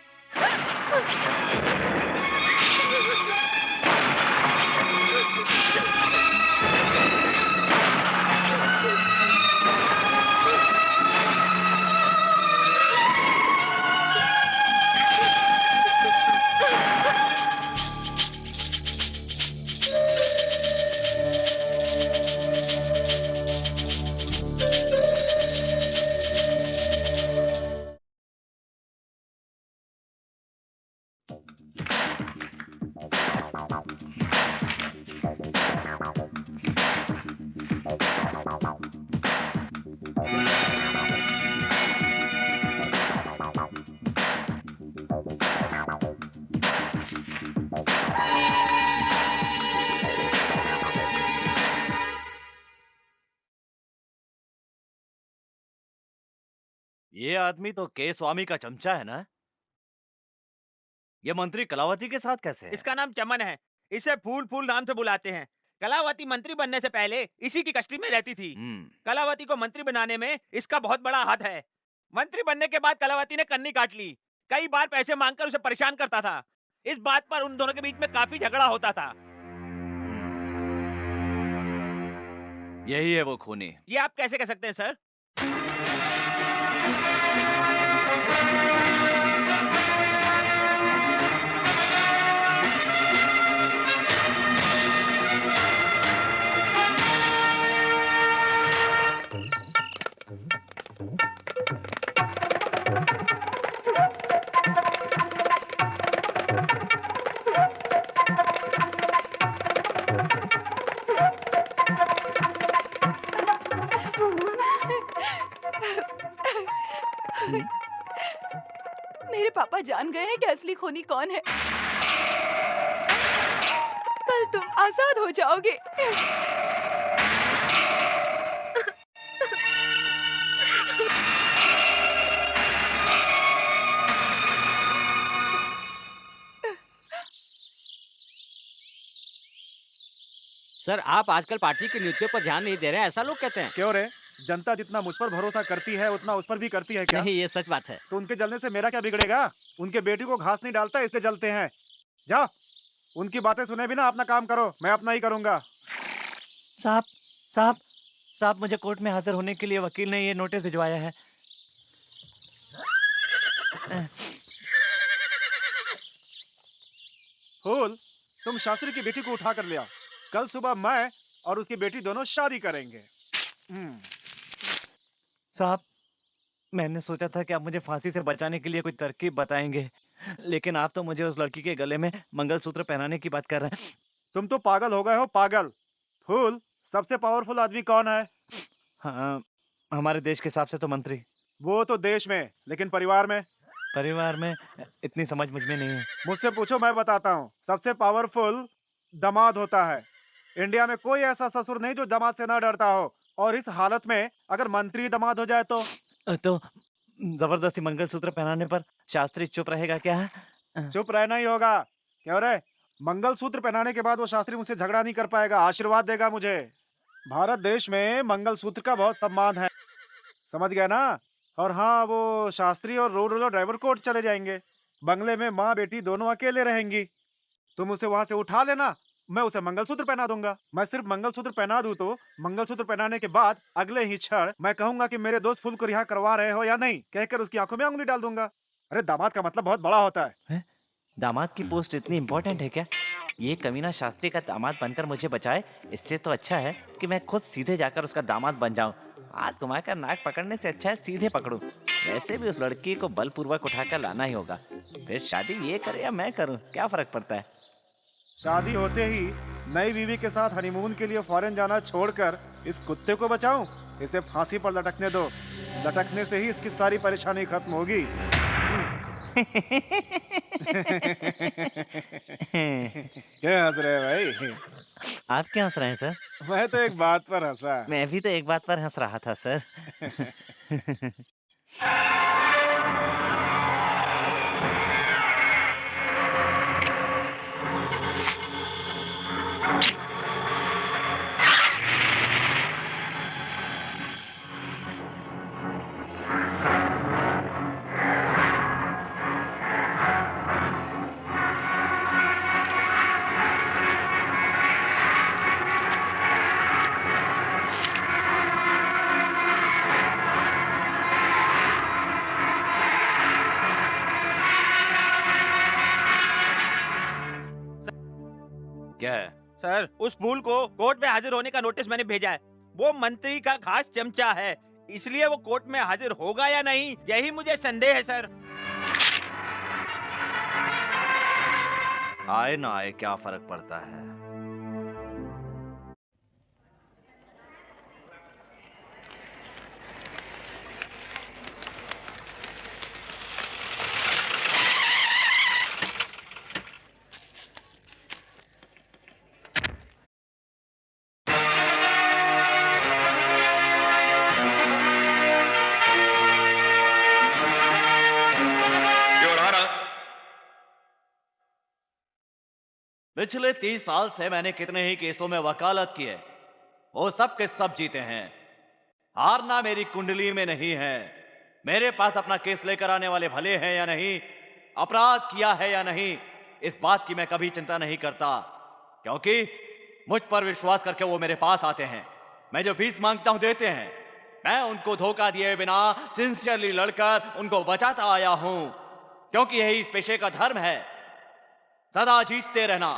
ये आदमी तो के स्वामी का चमचा है ना? ये मंत्री कलावती के साथ कैसे है? इसका नाम चमन है, इसे फूल फूल नाम से बुलाते हैं। कलावती मंत्री बनने से पहले इसी की कस्टडी में रहती थी। कलावती को मंत्री बनाने में इसका बहुत बड़ा हाथ है। मंत्री बनने के बाद कलावती ने कन्नी काट ली, कई बार पैसे मांगकर उसे परेशान करता था। इस बात पर उन दोनों के बीच में काफी झगड़ा होता था। यही है वो खूनी। ये आप कैसे कह सकते हैं सर? मेरे पापा जान गए हैं कि असली खूनी कौन है। कल तुम आजाद हो जाओगे। सर, आप आजकल पार्टी की नीतियों पर ध्यान नहीं दे रहे हैं, ऐसा लोग कहते हैं। क्यों रे? जनता जितना मुझ पर भरोसा करती है उतना उस पर भी करती है क्या? नहीं, ये सच बात है। तो उनके जलने से मेरा क्या बिगड़ेगा? उनके बेटी को घास नहीं डालता इसलिए जलते हैं। जाओ, उनकी बातें सुने बिना अपना काम करो, मैं अपना ही करूंगा। साहब साहब साहब, मुझे कोर्ट में हाजिर होने के लिए वकील ने ये नोटिस भिजवाया है। फूल, तुम शास्त्री की बेटी को उठा कर ले आओ। कल सुबह मैं और उसकी बेटी दोनों शादी करेंगे। साहब, मैंने सोचा था कि आप मुझे फांसी से बचाने के लिए कोई तरकीब बताएंगे, लेकिन आप तो मुझे उस लड़की के गले में मंगलसूत्र पहनाने की बात कर रहे हैं। तुम तो पागल हो गए हो, पागल। फूल, सबसे पावरफुल आदमी कौन है? हाँ, हमारे देश के हिसाब से तो मंत्री। वो तो देश में, लेकिन परिवार में? परिवार में इतनी समझ मुझ में नहीं है। मुझसे पूछो, मैं बताता हूँ। सबसे पावरफुल दामाद होता है। इंडिया में कोई ऐसा ससुर नहीं जो दामाद से ना डरता हो। और इस हालत में अगर मंत्री दामाद हो जाए तो जबरदस्ती मंगलसूत्र पहनाने पर शास्त्री चुप रहेगा क्या? चुप रहना ही होगा। क्यों रे? मंगलसूत्र पहनाने के बाद वो शास्त्री मुझसे झगड़ा नहीं कर पाएगा, आशीर्वाद देगा मुझे। भारत देश में मंगलसूत्र का बहुत सम्मान है, समझ गए ना? और हाँ, वो शास्त्री और रोड रोलर ड्राइवर कोर्ट चले जाएंगे। बंगले में माँ बेटी दोनों अकेले रहेंगी। तुम उसे वहां से उठा लेना, मैं उसे मंगलसूत्र पहना दूंगा। मैं सिर्फ मंगलसूत्र पहना दूं तो मंगलसूत्र पहनाने के बाद अगले ही क्षण मैं कहूंगा कि मेरे दोस्त फूल को रिहा करवा रहे हो या नहीं, कहकर उसकी आंखों में उंगली डाल दूंगा। अरे दामाद का मतलब बहुत बड़ा होता है। दामाद की पोस्ट इतनी इम्पोर्टेंट है क्या? ये कमीना शास्त्री का दामाद बनकर मुझे बचाए, इससे तो अच्छा है कि मैं खुद सीधे जाकर उसका दामाद बन जाऊं। हाथ घुमाकर नाक पकड़ने से अच्छा है सीधे पकड़ूं। वैसे भी उस लड़की को बलपूर्वक उठाकर लाना ही होगा, फिर शादी ये करे या मैं करूं, क्या फर्क पड़ता है? शादी होते ही नई बीवी के साथ हनीमून के लिए फॉरेन जाना छोड़कर इस कुत्ते को बचाऊं? इसे फांसी पर लटकने दो। लटकने से ही इसकी सारी परेशानी खत्म होगी। क्या हंस रहे भाई? आप क्या हंस रहे हैं सर? मैं तो एक बात पर हंसा। मैं भी तो एक बात पर हंस रहा था सर। क्या है सर? उस फूल को कोर्ट में हाजिर होने का नोटिस मैंने भेजा है। वो मंत्री का खास चमचा है, इसलिए वो कोर्ट में हाजिर होगा या नहीं, यही मुझे संदेह है सर। आए ना आए क्या फर्क पड़ता है? पिछले 30 साल से मैंने कितने ही केसों में वकालत की है, वो सब के सब जीते हैं। हारना मेरी कुंडली में नहीं है। मेरे पास अपना केस लेकर आने वाले भले हैं या नहीं, अपराध किया है या नहीं, इस बात की मैं कभी चिंता नहीं करता, क्योंकि मुझ पर विश्वास करके वो मेरे पास आते हैं। मैं जो फीस मांगता हूं देते हैं। मैं उनको धोखा दिए बिना सिंसियरली लड़कर उनको बचाता आया हूं, क्योंकि यही इस पेशे का धर्म है। सदा जीतते रहना,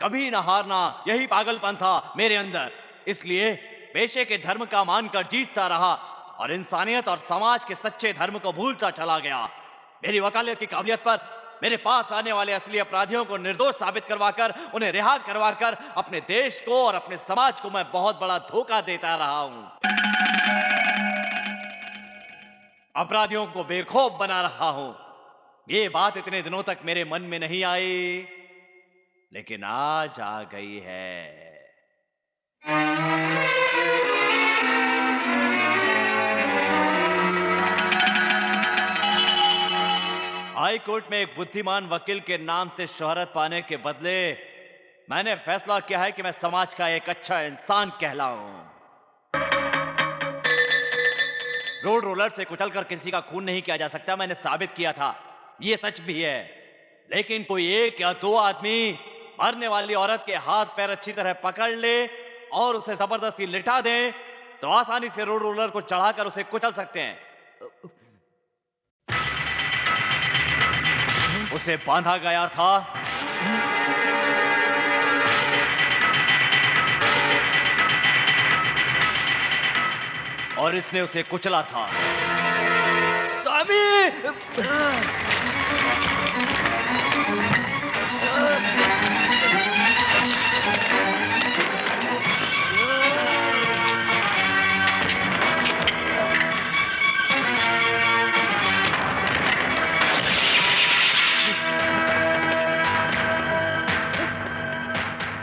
कभी ना हारना, यही पागलपन था मेरे अंदर। इसलिए पेशे के धर्म का मानकर जीतता रहा और इंसानियत और समाज के सच्चे धर्म को भूलता चला गया। मेरी वकालत की काबिलियत पर मेरे पास आने वाले असली अपराधियों को निर्दोष साबित करवाकर, उन्हें रिहा करवाकर अपने देश को और अपने समाज को मैं बहुत बड़ा धोखा देता रहा हूं। अपराधियों को बेखौफ बना रहा हूं। ये बात इतने दिनों तक मेरे मन में नहीं आई, लेकिन आज आ गई है। हाई कोर्ट में एक बुद्धिमान वकील के नाम से शोहरत पाने के बदले मैंने फैसला किया है कि मैं समाज का एक अच्छा इंसान कहलाऊं। रोड रोलर से कुचलकर किसी का खून नहीं किया जा सकता, मैंने साबित किया था। ये सच भी है। लेकिन कोई एक या दो आदमी मरने वाली औरत के हाथ पैर अच्छी तरह पकड़ ले और उसे जबरदस्ती लिटा दे तो आसानी से रोड रोलर को चढ़ाकर उसे कुचल सकते हैं। उसे बांधा गया था और इसने उसे कुचला था। स्वामी!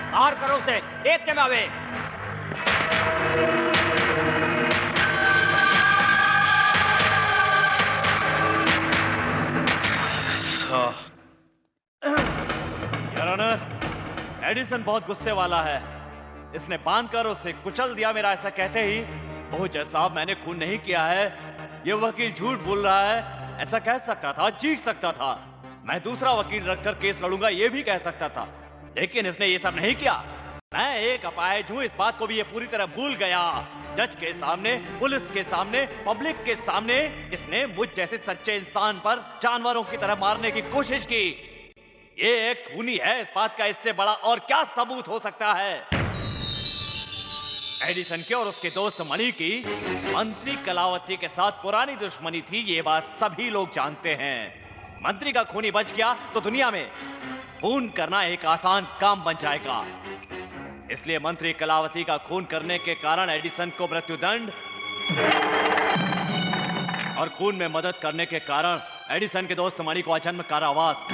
मार करो उसे, एक के मावे। योर ऑनर, एडिसन बहुत गुस्से वाला है। इसने बांधकर उसे कुचल दिया। मेरा ऐसा कहते ही, ओह जज साहब मैंने खून नहीं किया है, ये वकील झूठ बोल रहा है, ऐसा कह सकता था, चीख सकता था। मैं दूसरा वकील रखकर केस लड़ूंगा, ये भी कह सकता था, लेकिन इसने ये सब नहीं किया। मैं एक अपाहिज हूं, इस बात को भी ये पूरी तरह भूल गया। जज के सामने, पुलिस के सामने, पब्लिक के सामने इसने मुझ जैसे सच्चे इंसान पर जानवरों की तरह मारने की कोशिश की। ये एक खूनी है, इस बात का इससे बड़ा और क्या सबूत हो सकता है। एडिसन के और उसके दोस्त मणि की मंत्री कलावती के साथ पुरानी दुश्मनी थी, ये बात सभी लोग जानते हैं। मंत्री का खूनी बच गया तो दुनिया में खून करना एक आसान काम बन जाएगा। इसलिए मंत्री कलावती का खून करने के कारण एडिसन को मृत्युदंड और खून में मदद करने के कारण एडिसन के दोस्त मणि को आजन्म कारावास।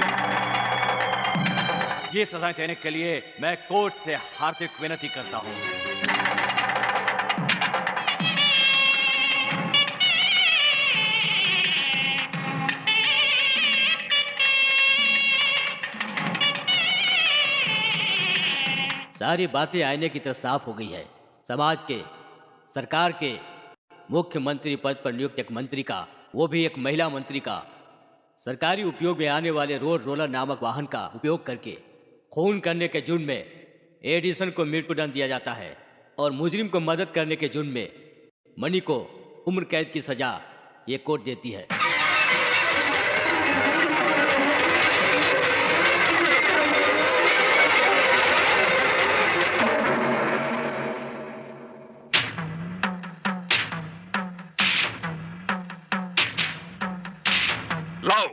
ये सजाएं देने के लिए मैं कोर्ट से हार्दिक विनती करता हूं। सारी बातें आईने की तरह साफ हो गई है। समाज के, सरकार के मुख्यमंत्री पद पर नियुक्त एक मंत्री का, वो भी एक महिला मंत्री का, सरकारी उपयोग में आने वाले रोड रोलर नामक वाहन का उपयोग करके खून करने के जुर्म में एडिसन को मृत्युदंड दिया जाता है और मुजरिम को मदद करने के जुर्म में मणि को उम्र कैद की सजा ये कोर्ट देती है। लाओ।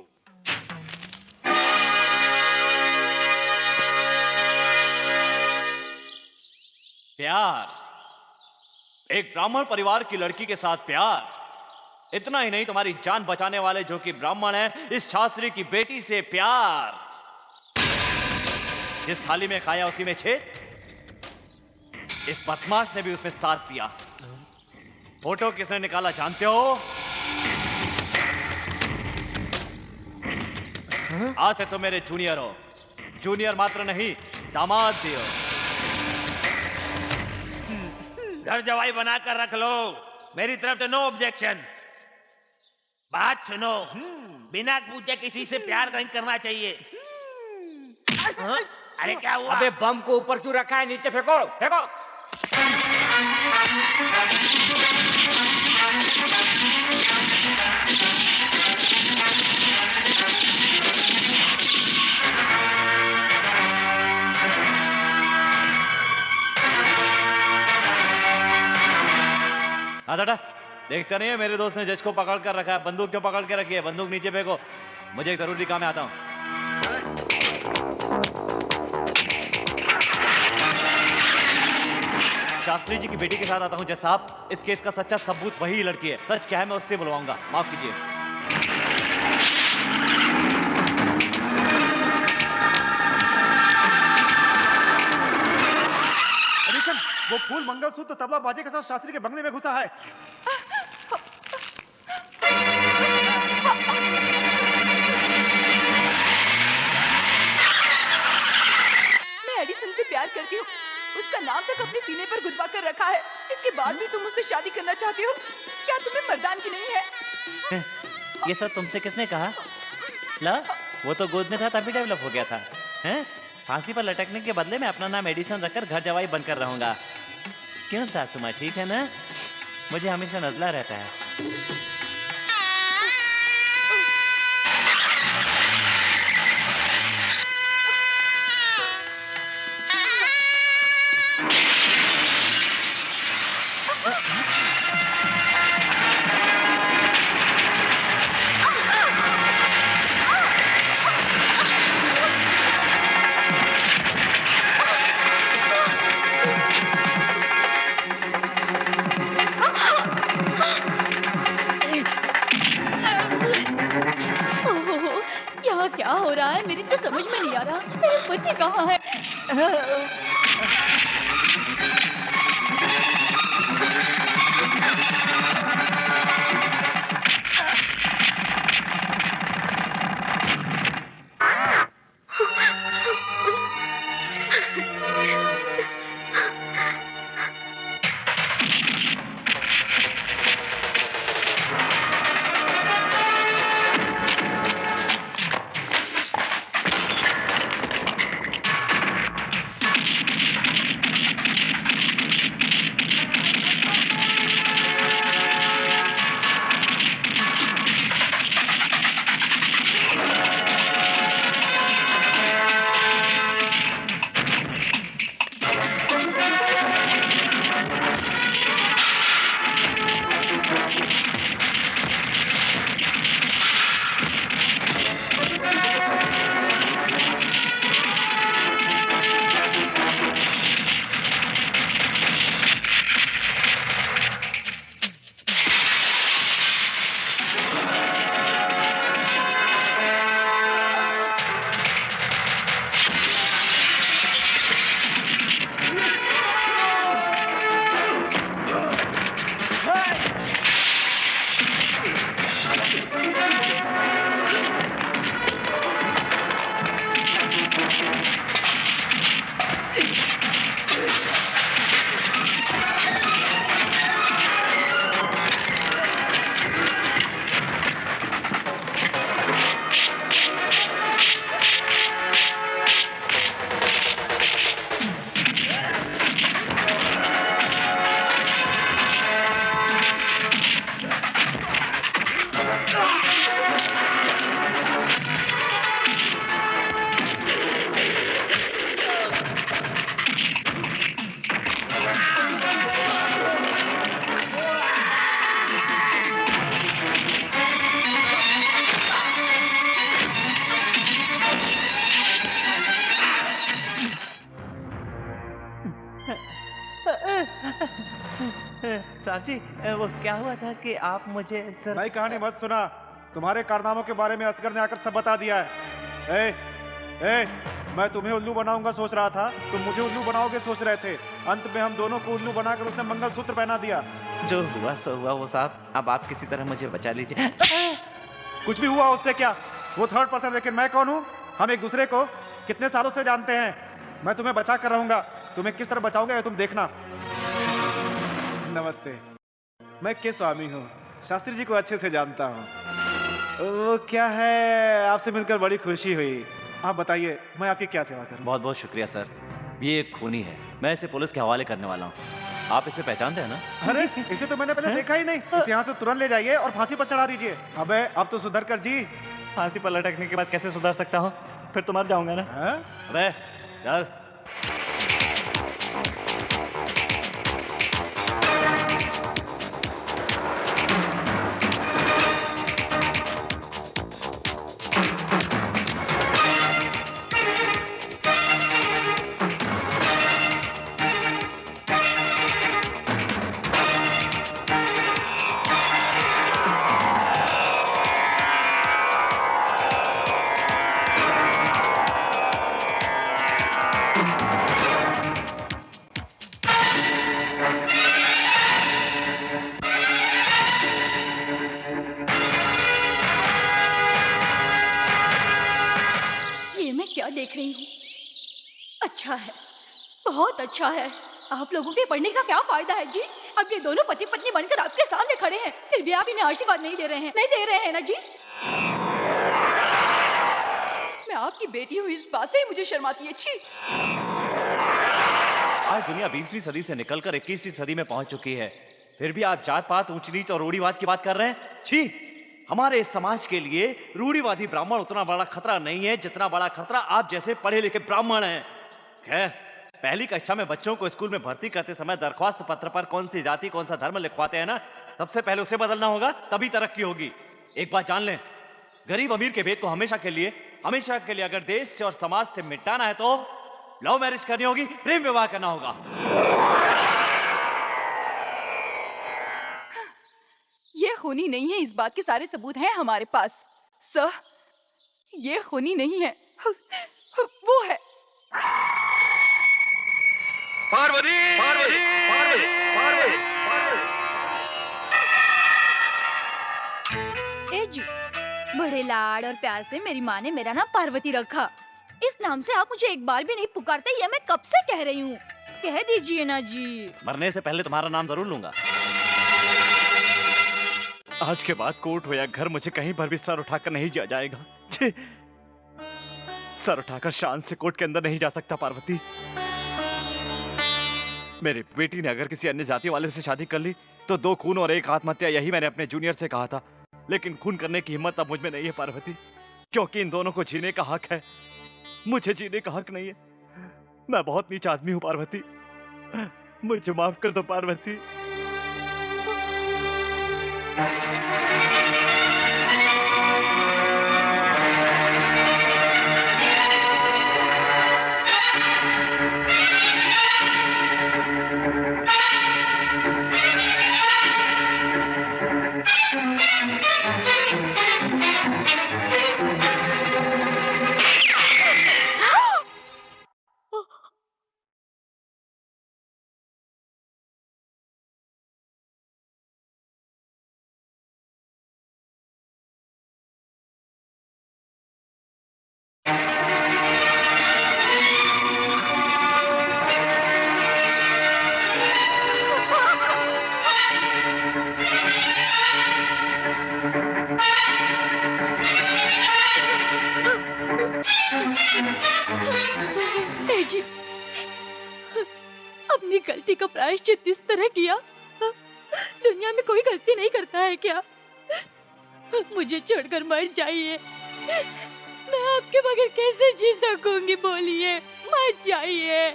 प्यार, एक ब्राह्मण परिवार की लड़की के साथ प्यार। इतना ही नहीं, तुम्हारी जान बचाने वाले जो कि ब्राह्मण है, इस शास्त्री की बेटी से प्यार। जिस थाली में खाया उसी में छेद। इस बदमाश ने भी उसमें साथ दिया। फोटो किसने निकाला जानते हो? आज से तुम मेरे जूनियर हो। जूनियर मात्र नहीं, दामाद भी हो। घर जवाई बनाकर रख लो, मेरी तरफ से नो ऑब्जेक्शन। बात सुनो, बिना पूछे किसी से प्यार नहीं करना चाहिए। हाँ? अरे क्या हुआ? अबे बम को ऊपर क्यों रखा है? नीचे फेंको, फेंको। दादा देखता नहीं है, मेरे दोस्त ने जज को पकड़ कर रखा है। बंदूक क्यों पकड़ के रखी है? बंदूक नीचे फेंको, मुझे एक जरूरी काम है, आता हूं। शास्त्री जी की बेटी के साथ आता हूं जज साहब। इस केस का सच्चा सबूत वही लड़की है। सच क्या है मैं उससे बुलवाऊंगा, माफ कीजिए। एडिसन, वो फूल मंगलसूत्र तबला बाजे के साथ शास्त्री के बंगले में घुसा है। मैं एडिसन से प्यार करती हूँ, उसका नाम तक अपने सीने पर गुदवा कर रखा है। इसके बाद भी तुम मुझसे शादी करना चाहते हो? क्या तुम्हें मर्दानगी नहीं ये सब तुमसे किसने कहा? ला, वो तो गोद में था तभी डेवलप हो गया था। हैं? फांसी पर लटकने के बदले में अपना नाम एडिसन रखकर घर जवाई बनकर रहूंगा। क्यों सासू माँ, ठीक है ना? मुझे हमेशा नजला रहता है। ओहो, यहाँ क्या हो रहा है? मेरी तो समझ में नहीं आ रहा। मेरे पति कहाँ है? साहब जी, वो क्या हुआ था कि आप मुझे नई कहानी मत सुना। तुम्हारे कारनामों के बारे में असगर ने आकर सब बता दिया है। ए, मैं तुम्हें उल्लू बनाऊंगा सोच रहा था, तुम मुझे उल्लू बनाओगे सोच रहे थे। अंत में हम दोनों को उल्लू बनाकर उसने मंगलसूत्र पहना दिया। जो हुआ सो हुआ वो साहब, अब आप किसी तरह मुझे बचा लीजिए। कुछ भी हुआ उससे क्या, वो थर्ड पर्सन, लेकिन मैं कौन हूँ? हम एक दूसरे को कितने सालों से जानते हैं। मैं तुम्हें बचा कर रहूंगा, तुम्हें किस तरह बचाऊंगा ये तुम देखना। नमस्ते, मैं के स्वामी हूँ, शास्त्री जी को अच्छे से जानता हूँ। वो क्या है, आपसे मिलकर बड़ी खुशी हुई। आप बताइए मैं आपकी क्या सेवा करूँ? बहुत बहुत शुक्रिया सर, ये एक खूनी है, मैं इसे पुलिस के हवाले करने वाला हूँ। आप इसे पहचानते हैं ना? अरे इसे तो मैंने पहले देखा ही नहीं। इसे यहाँ से तुरंत ले जाइए और फांसी पर चढ़ा दीजिए। अबे अब तो सुधर कर जी। फांसी पर लटकने के बाद कैसे सुधर सकता हूँ? फिर तो मर जाऊंगा ना। अबे चल। देख रही हूँ। अच्छा है, बहुत अच्छा है। आप लोगों के पढ़ने का क्या फायदा है जी? अब ये दोनों पति पत्नी बनकर आपके सामने खड़े हैं, फिर भी आप इन्हें आशीर्वाद नहीं दे रहे हैं, नहीं दे रहे हैं ना जी? मैं आपकी बेटी हूँ, इस बात से ही मुझे शर्म आती है। छी! आज दुनिया 20वीं सदी से निकलकर 21वीं सदी में पहुंच चुकी है, फिर भी आप जात पात, ऊंच नीच और रूढ़िवाद की बात कर रहे हैं। छी! हमारे इस समाज के लिए रूढ़िवादी ब्राह्मण उतना बड़ा खतरा नहीं है जितना बड़ा खतरा आप जैसे पढ़े लिखे ब्राह्मण हैं। खैर, पहली कक्षा में बच्चों को स्कूल में भर्ती करते समय दरख्वास्त पत्र पर कौन सी जाति कौन सा धर्म लिखवाते हैं ना, सबसे पहले उसे बदलना होगा, तभी तरक्की होगी। एक बात जान लें, गरीब अमीर के भेद को हमेशा के लिए अगर देश से और समाज से मिटाना है तो लव मैरिज करनी होगी, प्रेम विवाह करना होगा। ये खूनी नहीं है, इस बात के सारे सबूत हैं हमारे पास। सर, ये खूनी नहीं है, वो है पार्वती, पार्वती, पार्वती, पार्वती, पार्वती। ए जी, बड़े लाड और प्यार से मेरी माँ ने मेरा नाम पार्वती रखा। इस नाम से आप मुझे एक बार भी नहीं पुकारते, ये मैं कब से कह रही हूँ, कह दीजिए ना जी। मरने से पहले तुम्हारा नाम जरूर लूंगा। आज के बाद कोर्ट हो या घर, मुझे कहीं पर भी सर उठाकर नहीं जा जाएगा। सर उठाकर शान से कोर्ट के अंदर नहीं जा सकता पार्वती। मेरी बेटी ने अगर किसी अन्य जाति वाले से शादी कर ली तो 2 खून और 1 आत्महत्या, यही मैंने अपने जूनियर से कहा था। लेकिन खून करने की हिम्मत अब मुझ में नहीं है पार्वती, क्योंकि इन दोनों को जीने का हक है, मुझे जीने का हक नहीं है। मैं बहुत नीच आदमी हूँ पार्वती, मुझे माफ कर दो पार्वती। ए जी, अपनी गलती का प्रायश्चित इस तरह किया, दुनिया में कोई गलती नहीं करता है क्या? मुझे छोड़कर मर जाइए, मैं आपके बगैर कैसे जी सकूंगी, बोलिए। मत जाइए,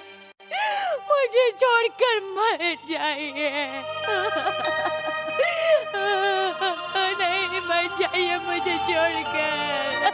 मुझे छोड़कर मर जाइए। नहीं, मत जाइए मुझे छोड़कर।